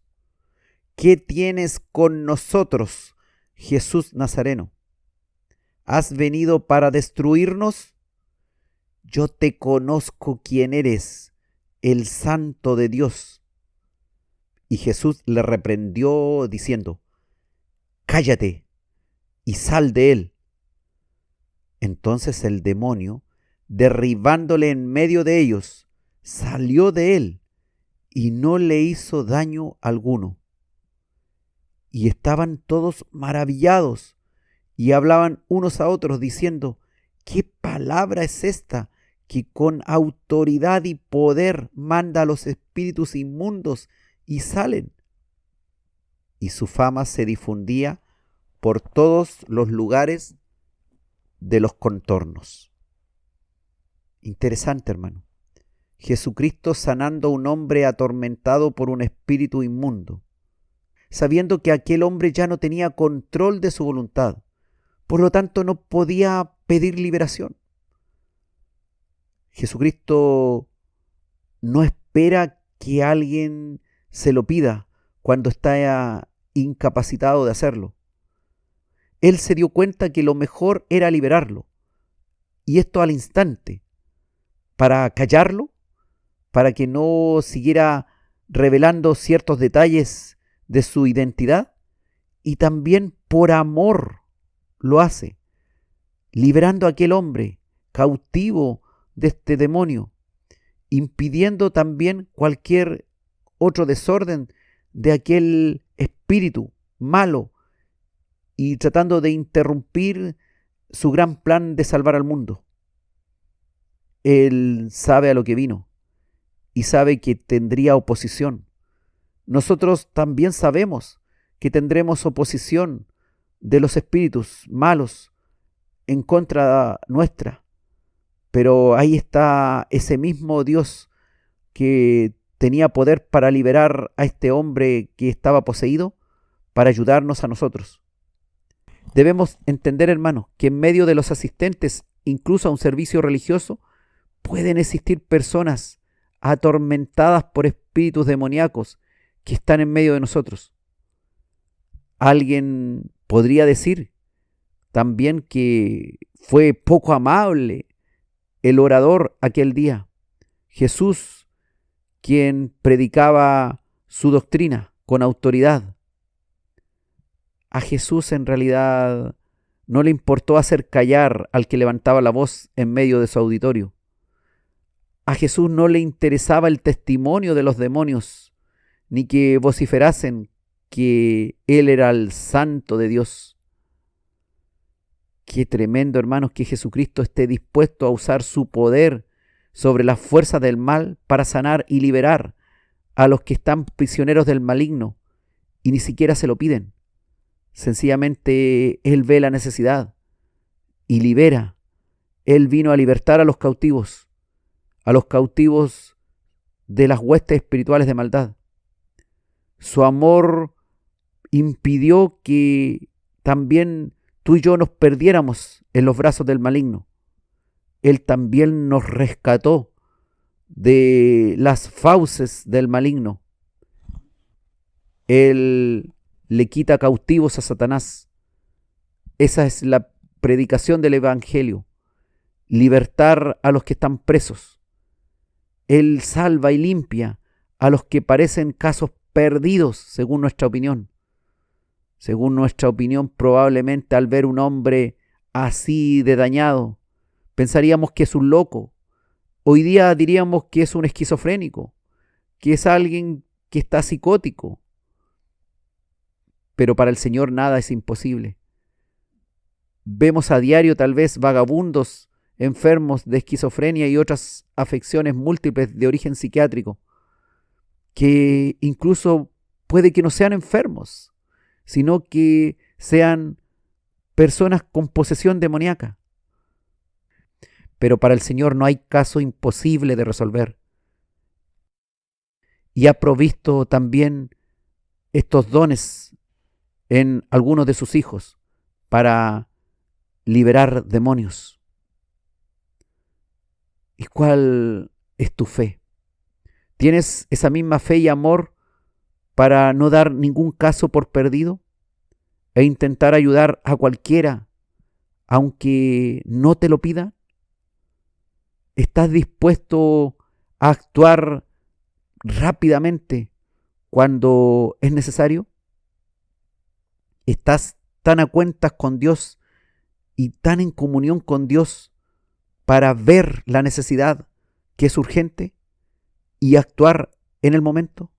¿Qué tienes con nosotros, Jesús Nazareno? ¿Has venido para destruirnos? Yo te conozco quién eres, el Santo de Dios». Y Jesús le reprendió diciendo: «Cállate y sal de él». Entonces el demonio, derribándole en medio de ellos, salió de él y no le hizo daño alguno. Y estaban todos maravillados y hablaban unos a otros diciendo: ¿qué palabra es esta que con autoridad y poder manda a los espíritus inmundos y salen? Y su fama se difundía por todos los lugares de los contornos. Interesante, hermano. Jesucristo sanando a un hombre atormentado por un espíritu inmundo, sabiendo que aquel hombre ya no tenía control de su voluntad, por lo tanto no podía pedir liberación. Jesucristo no espera que alguien se lo pida cuando está incapacitado de hacerlo. Él se dio cuenta que lo mejor era liberarlo, y esto al instante, para callarlo, para que no siguiera revelando ciertos detalles de su identidad, y también por amor lo hace, liberando a aquel hombre cautivo de este demonio, impidiendo también cualquier otro desorden de aquel espíritu malo y tratando de interrumpir su gran plan de salvar al mundo. Él sabe a lo que vino y sabe que tendría oposición. Nosotros también sabemos que tendremos oposición de los espíritus malos en contra nuestra, pero ahí está ese mismo Dios que tenía poder para liberar a este hombre que estaba poseído, para ayudarnos a nosotros. Debemos entender, hermanos, que en medio de los asistentes, incluso a un servicio religioso, pueden existir personas atormentadas por espíritus demoníacos que están en medio de nosotros. Alguien podría decir también que fue poco amable el orador aquel día, Jesús, quien predicaba su doctrina con autoridad. A Jesús en realidad no le importó hacer callar al que levantaba la voz en medio de su auditorio. A Jesús no le interesaba el testimonio de los demonios, ni que vociferasen que Él era el Santo de Dios. Qué tremendo, hermanos, que Jesucristo esté dispuesto a usar su poder sobre las fuerzas del mal para sanar y liberar a los que están prisioneros del maligno y ni siquiera se lo piden. Sencillamente Él ve la necesidad y libera. Él vino a libertar a los cautivos de las huestes espirituales de maldad. Su amor impidió que también tú y yo nos perdiéramos en los brazos del maligno. Él también nos rescató de las fauces del maligno. Él le quita cautivos a Satanás. Esa es la predicación del Evangelio. Libertar a los que están presos. Él salva y limpia a los que parecen casos perdidos, según nuestra opinión. Según nuestra opinión, probablemente al ver un hombre así de dañado, pensaríamos que es un loco. Hoy día diríamos que es un esquizofrénico, que es alguien que está psicótico. Pero para el Señor nada es imposible. Vemos a diario tal vez vagabundos enfermos de esquizofrenia y otras afecciones múltiples de origen psiquiátrico, que incluso puede que no sean enfermos, sino que sean personas con posesión demoníaca. Pero para el Señor no hay caso imposible de resolver. Y ha provisto también estos dones en algunos de sus hijos para liberar demonios. ¿Y cuál es tu fe? ¿Tienes esa misma fe y amor para no dar ningún caso por perdido e intentar ayudar a cualquiera, aunque no te lo pida? ¿Estás dispuesto a actuar rápidamente cuando es necesario? ¿Estás tan a cuentas con Dios y tan en comunión con Dios para ver la necesidad que es urgente y actuar en el momento?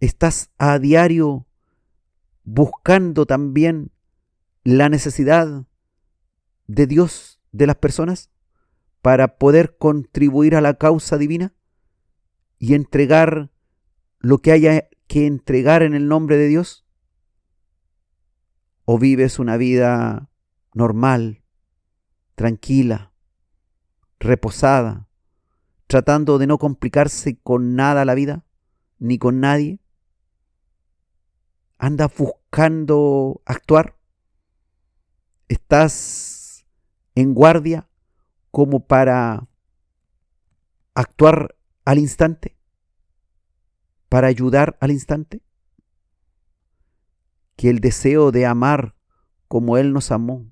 ¿Estás a diario buscando también la necesidad de Dios, de las personas, para poder contribuir a la causa divina y entregar lo que haya que entregar en el nombre de Dios? ¿O vives una vida normal, tranquila, reposada, tratando de no complicarse con nada la vida, ni con nadie? ¿Andas buscando actuar? ¿Estás en guardia como para actuar al instante? ¿Para ayudar al instante? Que el deseo de amar como Él nos amó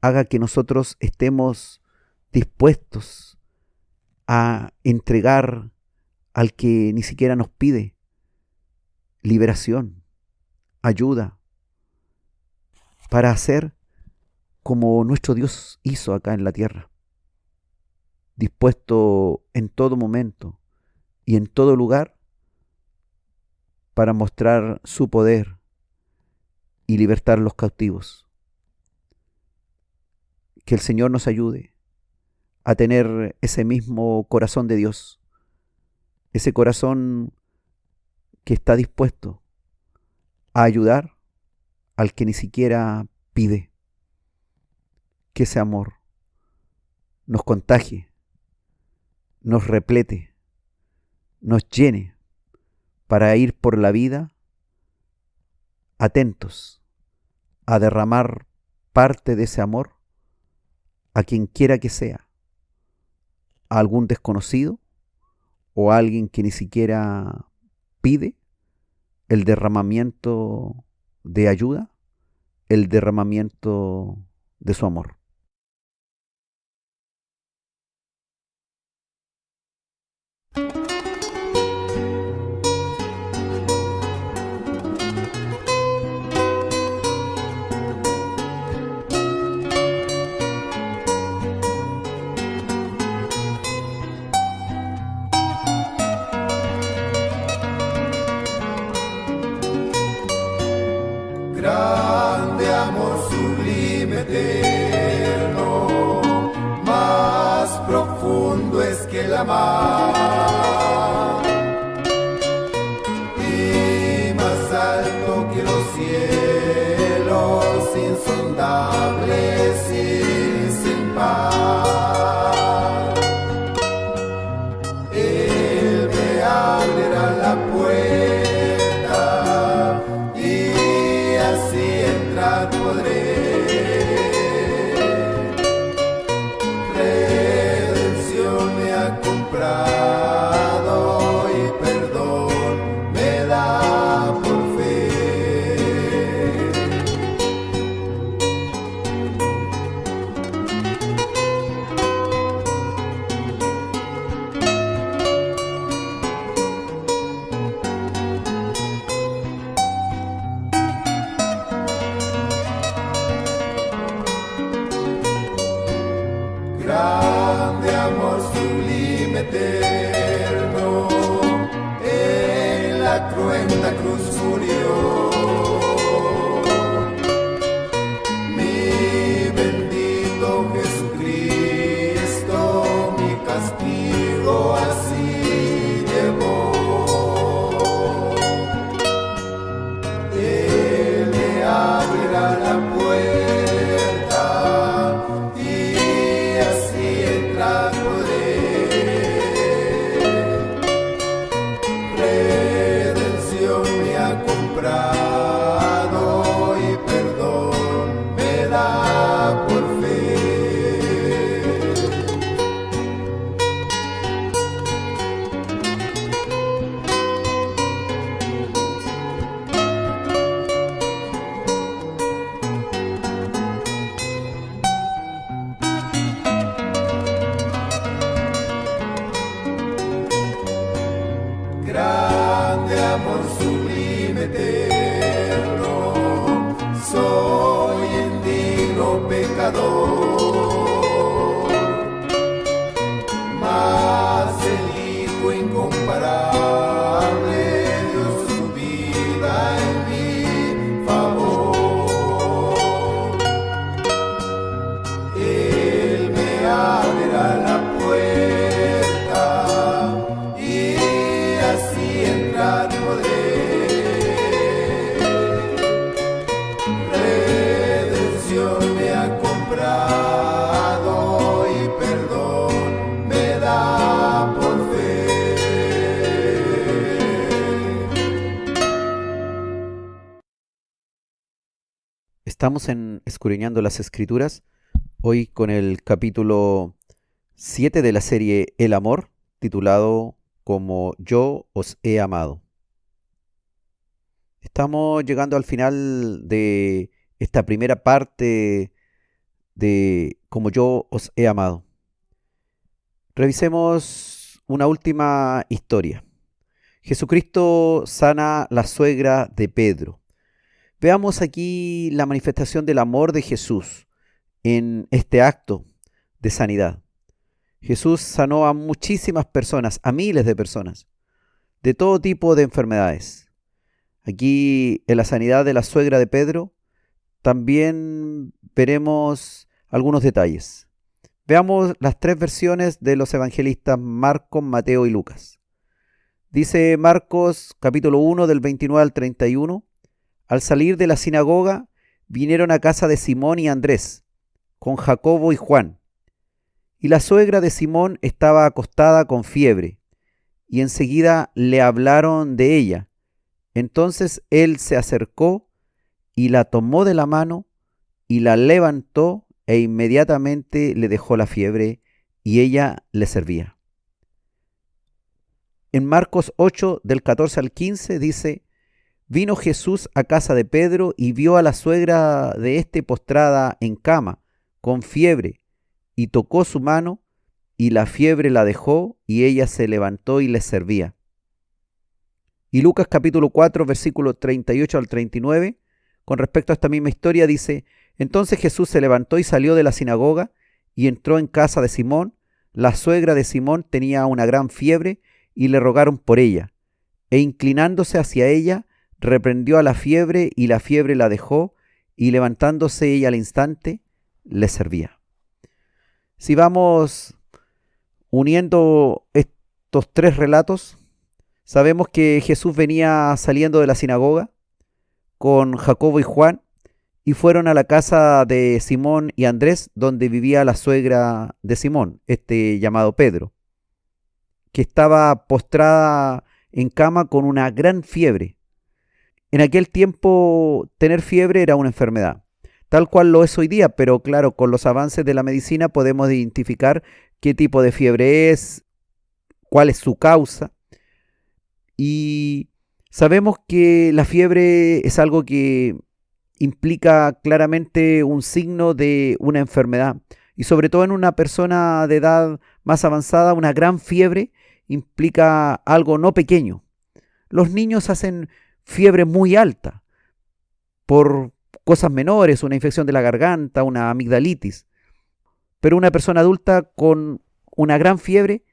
haga que nosotros estemos dispuestos a entregar al que ni siquiera nos pide liberación, ayuda, para hacer como nuestro Dios hizo acá en la tierra, dispuesto en todo momento y en todo lugar para mostrar su poder y libertar a los cautivos. Que el Señor nos ayude a tener ese mismo corazón de Dios, ese corazón que está dispuesto a ayudar al que ni siquiera pide. Que ese amor nos contagie, nos replete, nos llene para ir por la vida atentos a derramar parte de ese amor a quien quiera que sea, a algún desconocido o a alguien que ni siquiera pide el derramamiento de ayuda, el derramamiento de su amor. Grande amor sublime, eterno, más profundo es que el mar, y más alto que los cielos, insondables y sin par. Él me abrirá la puerta y así entrar podré. Redención me ha comprado. amor sublime eterno, en la cruenta cruz murió. Mi bendito Jesucristo, mi castigo así llevó. Él me abrirá la puerta y así entrar podré. Redención me ha comprado y perdón me da por fe. Grande amor sublime eterno, soy indigno pecador, mas el Hijo incomparable dio su vida en mi favor. Él me abrirá la puerta y así entrar podré. Redención me ha comprado y perdón me da por fe. Estamos en Escudriñando las Escrituras, hoy con el capítulo 7 de la serie El Amor, titulado como Yo os he amado. Estamos llegando al final de esta primera parte de Como yo os he amado. Revisemos una última historia. Jesucristo sana la suegra de Pedro. Veamos aquí la manifestación del amor de Jesús en este acto de sanidad. Jesús sanó a muchísimas personas, a miles de personas, de todo tipo de enfermedades. Aquí en la sanidad de la suegra de Pedro también veremos algunos detalles. Veamos las tres versiones de los evangelistas Marcos, Mateo y Lucas. Dice Marcos capítulo 1 del 29 al 31, al salir de la sinagoga vinieron a casa de Simón y Andrés, con Jacobo y Juan. Y la suegra de Simón estaba acostada con fiebre, y enseguida le hablaron de ella. Entonces él se acercó y la tomó de la mano y la levantó, e inmediatamente le dejó la fiebre, y ella le servía. En Marcos 8, del 14 al 15, dice: vino Jesús a casa de Pedro y vio a la suegra de éste postrada en cama, con fiebre, y tocó su mano, y la fiebre la dejó, y ella se levantó y les servía. Y Lucas capítulo 4, versículos 38 al 39, con respecto a esta misma historia, dice: entonces Jesús se levantó y salió de la sinagoga, y entró en casa de Simón. La suegra de Simón tenía una gran fiebre, y le rogaron por ella. E inclinándose hacia ella, reprendió a la fiebre, y la fiebre la dejó, y levantándose ella al instante, le servía. Si vamos uniendo estos tres relatos, sabemos que Jesús venía saliendo de la sinagoga con Jacobo y Juan, y fueron a la casa de Simón y Andrés, donde vivía la suegra de Simón, llamado Pedro, que estaba postrada en cama con una gran fiebre. En aquel tiempo tener fiebre era una enfermedad, tal cual lo es hoy día, pero claro, con los avances de la medicina podemos identificar qué tipo de fiebre es, cuál es su causa, y sabemos que la fiebre es algo que implica claramente un signo de una enfermedad, y sobre todo en una persona de edad más avanzada, una gran fiebre implica algo no pequeño. Los niños hacen fiebre muy alta por cosas menores, una infección de la garganta, una amigdalitis, pero una persona adulta con una gran fiebre,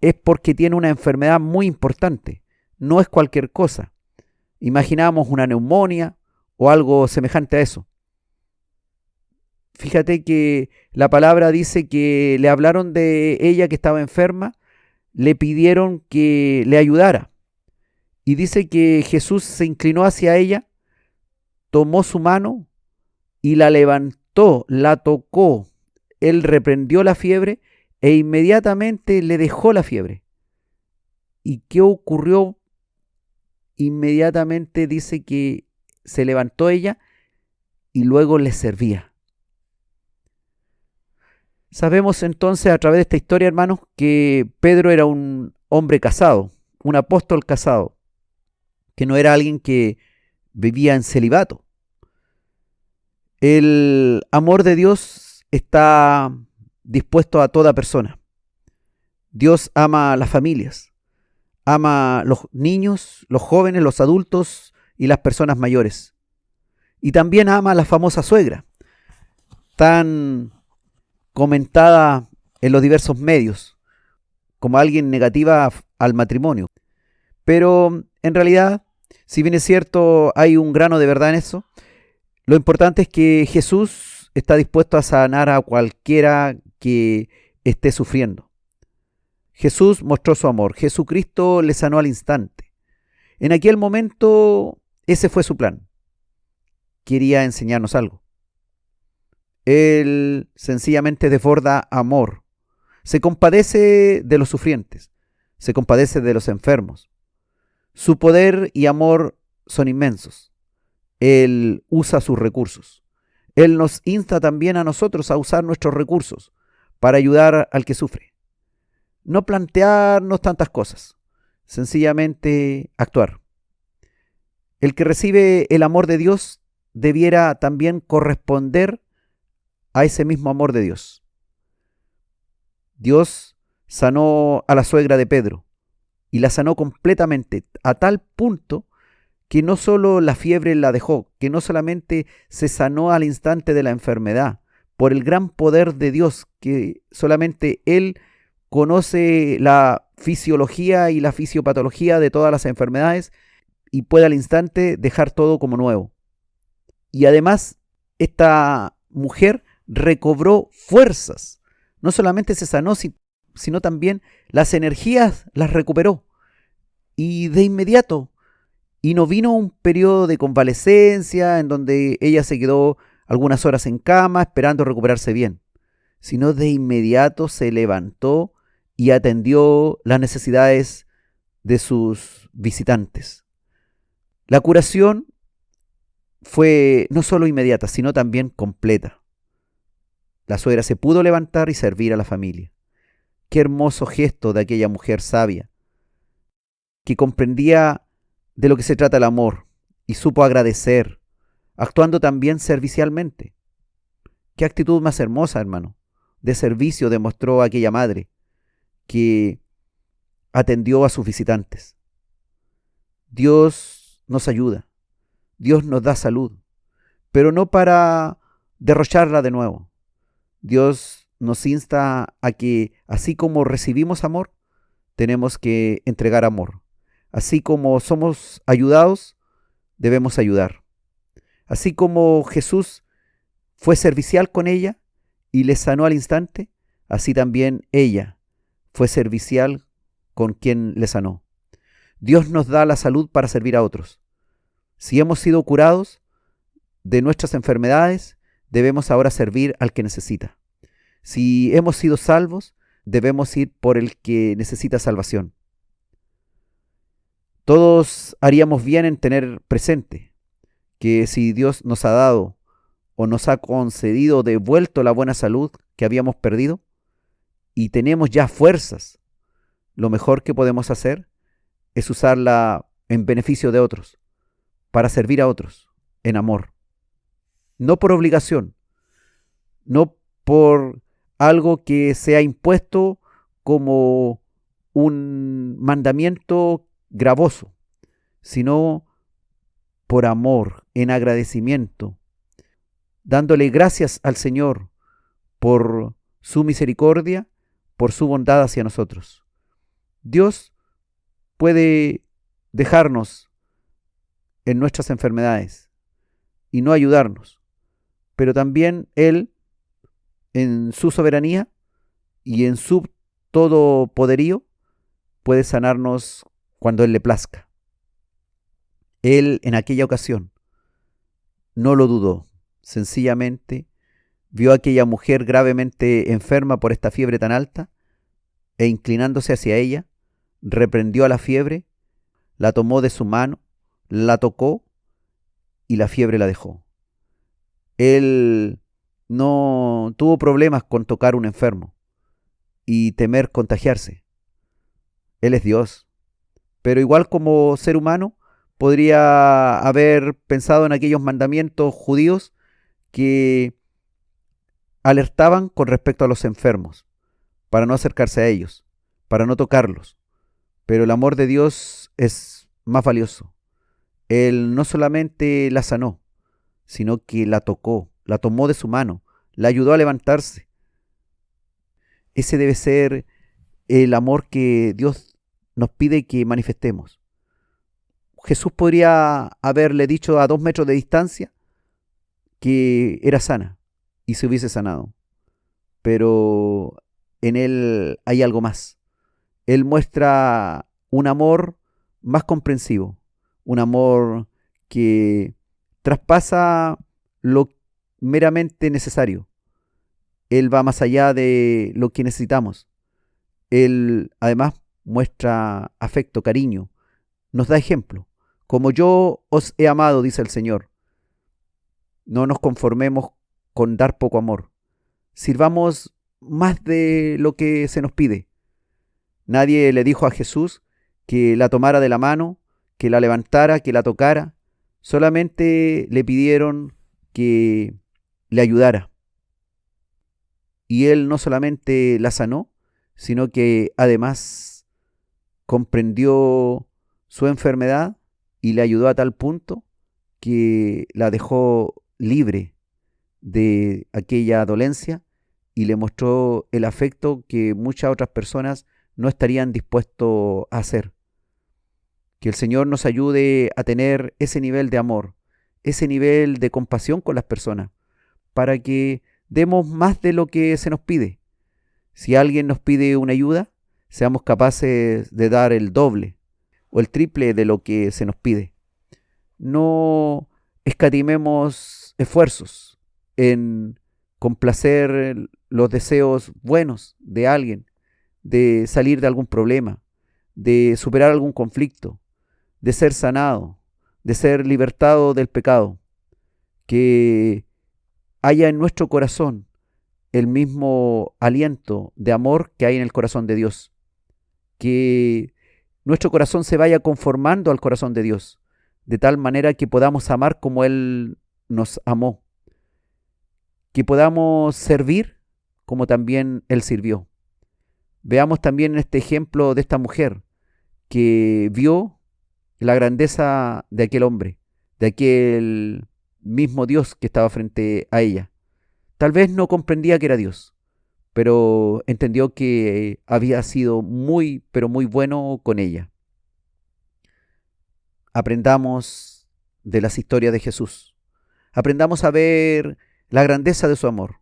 es porque tiene una enfermedad muy importante. No es cualquier cosa. Imaginamos una neumonía o algo semejante a eso. Fíjate que la palabra dice que le hablaron de ella que estaba enferma, le pidieron que le ayudara. Y dice que Jesús se inclinó hacia ella, tomó su mano y la levantó, la tocó. Él reprendió la fiebre e inmediatamente le dejó la fiebre. ¿Y qué ocurrió? Inmediatamente dice que se levantó ella y luego le servía. Sabemos entonces a través de esta historia, hermanos, que Pedro era un hombre casado, un apóstol casado, que no era alguien que vivía en celibato. El amor de Dios está dispuesto a toda persona. Dios ama a las familias, ama a los niños, los jóvenes, los adultos y las personas mayores. Y también ama a la famosa suegra, tan comentada en los diversos medios como alguien negativa al matrimonio. Pero en realidad, si bien es cierto, hay un grano de verdad en eso, lo importante es que Jesús está dispuesto a sanar a cualquiera que esté sufriendo. Jesús mostró su amor. Jesucristo le sanó al instante. En aquel momento, ese fue su plan. Quería enseñarnos algo. Él sencillamente desborda amor. Se compadece de los sufrientes. Se compadece de los enfermos. Su poder y amor son inmensos. Él usa sus recursos. Él nos insta también a nosotros a usar nuestros recursos para ayudar al que sufre. No plantearnos tantas cosas, sencillamente actuar. El que recibe el amor de Dios debiera también corresponder a ese mismo amor de Dios. Dios sanó a la suegra de Pedro y la sanó completamente a tal punto que no solo la fiebre la dejó, que no solamente se sanó al instante de la enfermedad, por el gran poder de Dios, que solamente Él conoce la fisiología y la fisiopatología de todas las enfermedades y puede al instante dejar todo como nuevo. Y además, esta mujer recobró fuerzas. No solamente se sanó, sino también las energías las recuperó. Y de inmediato, y no vino un periodo de convalecencia en donde ella se quedó algunas horas en cama esperando recuperarse bien, sino de inmediato se levantó y atendió las necesidades de sus visitantes. La curación fue no solo inmediata, sino también completa. La suegra se pudo levantar y servir a la familia. Qué hermoso gesto de aquella mujer sabia, que comprendía de lo que se trata el amor y supo agradecer, actuando también servicialmente. Qué actitud más hermosa, hermano, de servicio demostró aquella madre que atendió a sus visitantes. Dios nos ayuda, Dios nos da salud, pero no para derrocharla de nuevo. Dios nos insta a que, así como recibimos amor, tenemos que entregar amor. Así como somos ayudados, debemos ayudar. Así como Jesús fue servicial con ella y le sanó al instante, así también ella fue servicial con quien le sanó. Dios nos da la salud para servir a otros. Si hemos sido curados de nuestras enfermedades, debemos ahora servir al que necesita. Si hemos sido salvos, debemos ir por el que necesita salvación. Todos haríamos bien en tener presente que si Dios nos ha dado o nos ha concedido devuelto la buena salud que habíamos perdido y tenemos ya fuerzas, lo mejor que podemos hacer es usarla en beneficio de otros, para servir a otros, en amor. No por obligación, no por algo que sea impuesto como un mandamiento gravoso, sino por amor, en agradecimiento, dándole gracias al Señor por su misericordia, por su bondad hacia nosotros. Dios puede dejarnos en nuestras enfermedades y no ayudarnos, pero también Él, en su soberanía y en su todo poderío, puede sanarnos cuando Él le plazca. Él, en aquella ocasión, no lo dudó. Sencillamente vio a aquella mujer gravemente enferma por esta fiebre tan alta e inclinándose hacia ella, reprendió a la fiebre, la tomó de su mano, la tocó y la fiebre la dejó. Él no tuvo problemas con tocar a un enfermo y temer contagiarse. Él es Dios, pero igual como ser humano podría haber pensado en aquellos mandamientos judíos que alertaban con respecto a los enfermos, para no acercarse a ellos, para no tocarlos. Pero el amor de Dios es más valioso. Él no solamente la sanó, sino que la tocó, la tomó de su mano, la ayudó a levantarse. Ese debe ser el amor que Dios nos pide que manifestemos. Jesús podría haberle dicho a 2 metros de distancia que era sana y se hubiese sanado, pero en Él hay algo más. Él muestra un amor más comprensivo, un amor que traspasa lo meramente necesario. Él va más allá de lo que necesitamos. Él además muestra afecto, cariño, nos da ejemplo. Como yo os he amado, dice el Señor. No nos conformemos con dar poco amor. Sirvamos más de lo que se nos pide. Nadie le dijo a Jesús que la tomara de la mano, que la levantara, que la tocara. Solamente le pidieron que le ayudara. Y Él no solamente la sanó, sino que además comprendió su enfermedad y le ayudó a tal punto que la dejó libre de aquella dolencia y le mostró el afecto que muchas otras personas no estarían dispuestos a hacer. Que el Señor nos ayude a tener ese nivel de amor, ese nivel de compasión con las personas, para que demos más de lo que se nos pide. Si alguien nos pide una ayuda, seamos capaces de dar el doble o el triple de lo que se nos pide. No escatimemos esfuerzos en complacer los deseos buenos de alguien, de salir de algún problema, de superar algún conflicto, de ser sanado, de ser libertado del pecado. Que haya en nuestro corazón el mismo aliento de amor que hay en el corazón de Dios. Que nuestro corazón se vaya conformando al corazón de Dios, de tal manera que podamos amar como Él nos amó. Que podamos servir como también Él sirvió. Veamos también este ejemplo de esta mujer que vio la grandeza de aquel hombre, de aquel mismo Dios que estaba frente a ella. Tal vez no comprendía que era Dios, pero entendió que había sido muy, pero muy bueno con ella. Aprendamos de las historias de Jesús. Aprendamos a ver la grandeza de su amor.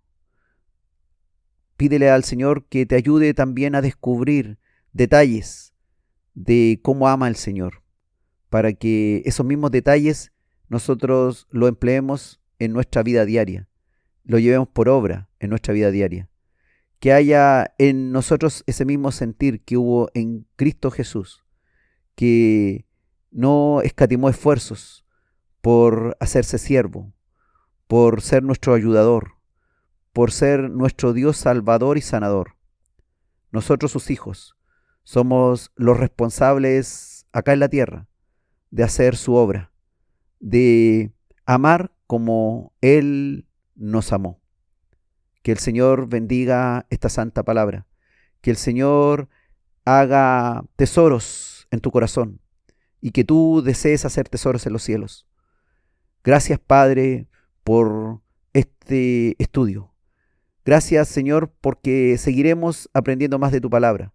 Pídele al Señor que te ayude también a descubrir detalles de cómo ama el Señor, para que esos mismos detalles nosotros lo empleemos en nuestra vida diaria, lo llevemos por obra en nuestra vida diaria. Que haya en nosotros ese mismo sentir que hubo en Cristo Jesús, que no escatimó esfuerzos por hacerse siervo, por ser nuestro ayudador, por ser nuestro Dios salvador y sanador. Nosotros, sus hijos, somos los responsables acá en la tierra de hacer su obra, de amar como Él nos amó. Que el Señor bendiga esta santa palabra, que el Señor haga tesoros en tu corazón y que tú desees hacer tesoros en los cielos. Gracias, Padre, por este estudio. Gracias, Señor, porque seguiremos aprendiendo más de tu palabra.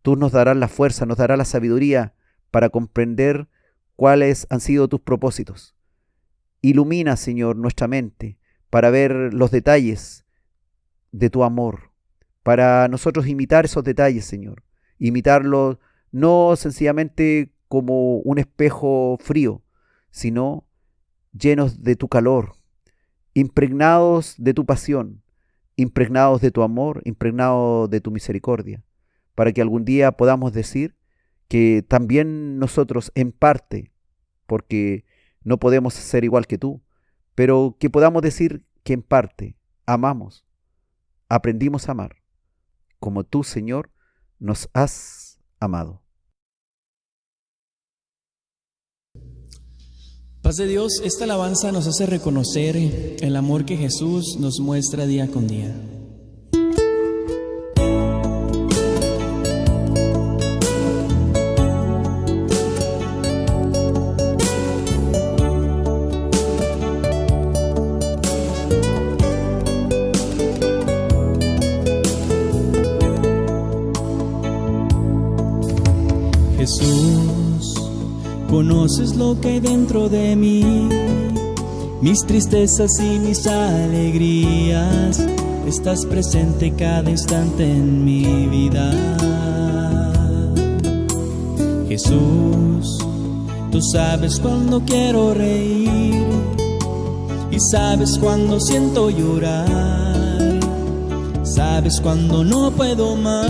Tú nos darás la fuerza, nos darás la sabiduría para comprender cuáles han sido tus propósitos. Ilumina, Señor, nuestra mente para ver los detalles de tu amor, para nosotros imitar esos detalles, Señor. Imitarlos no sencillamente como un espejo frío, sino llenos de tu calor, impregnados de tu pasión, impregnados de tu amor, impregnados de tu misericordia, para que algún día podamos decir que también nosotros en parte, porque no podemos ser igual que tú, pero que podamos decir que en parte amamos, aprendimos a amar, como tú, Señor, nos has amado. Paz de Dios, esta alabanza nos hace reconocer el amor que Jesús nos muestra día con día. Jesús, conoces lo que hay dentro de mí, mis tristezas y mis alegrías. Estás presente cada instante en mi vida. Jesús, tú sabes cuando quiero reír y sabes cuando siento llorar. Sabes cuando no puedo más.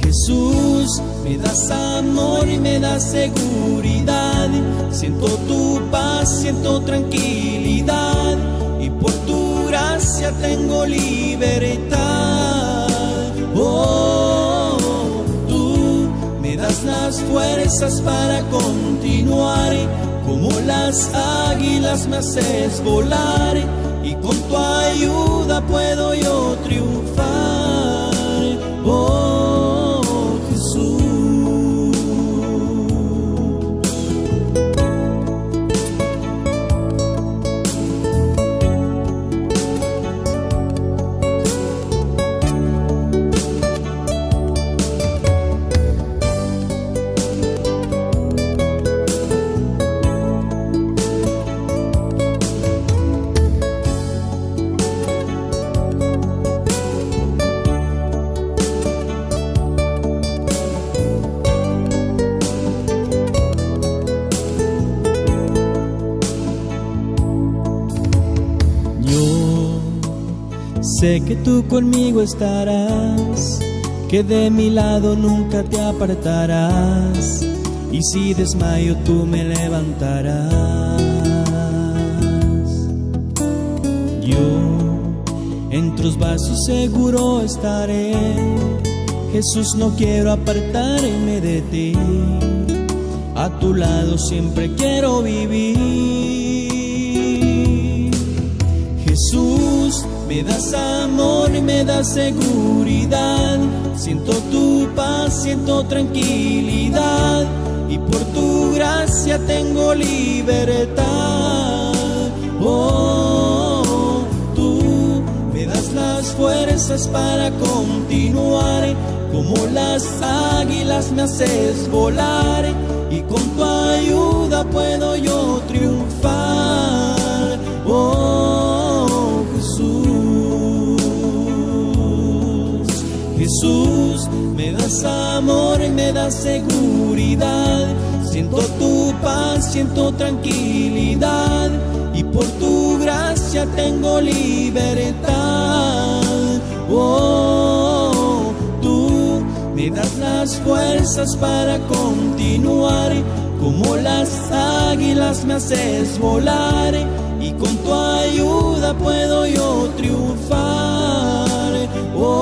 Jesús, me das amor y me das seguridad. Siento tu paz, siento tranquilidad, y por tu gracia tengo libertad. Oh, tú me das las fuerzas para continuar. Como las águilas me haces volar, y con tu ayuda puedo yo triunfar. Oh, Jesús. Sé que tú conmigo estarás, que de mi lado nunca te apartarás, y si desmayo tú me levantarás. Yo en tus brazos seguro estaré, Jesús, no quiero apartarme de ti, a tu lado siempre quiero vivir. Jesús, me das amor y me das seguridad. Siento tu paz, siento tranquilidad, y por tu gracia tengo libertad. Oh, tú me das las fuerzas para continuar. Como las águilas me haces volar, y con tu ayuda puedo yo triunfar. Oh, Jesús, me das amor y me das seguridad. Siento tu paz, siento tranquilidad, y por tu gracia tengo libertad. Oh, tú me das las fuerzas para continuar. Como las águilas me haces volar, y con tu ayuda puedo yo triunfar. Oh,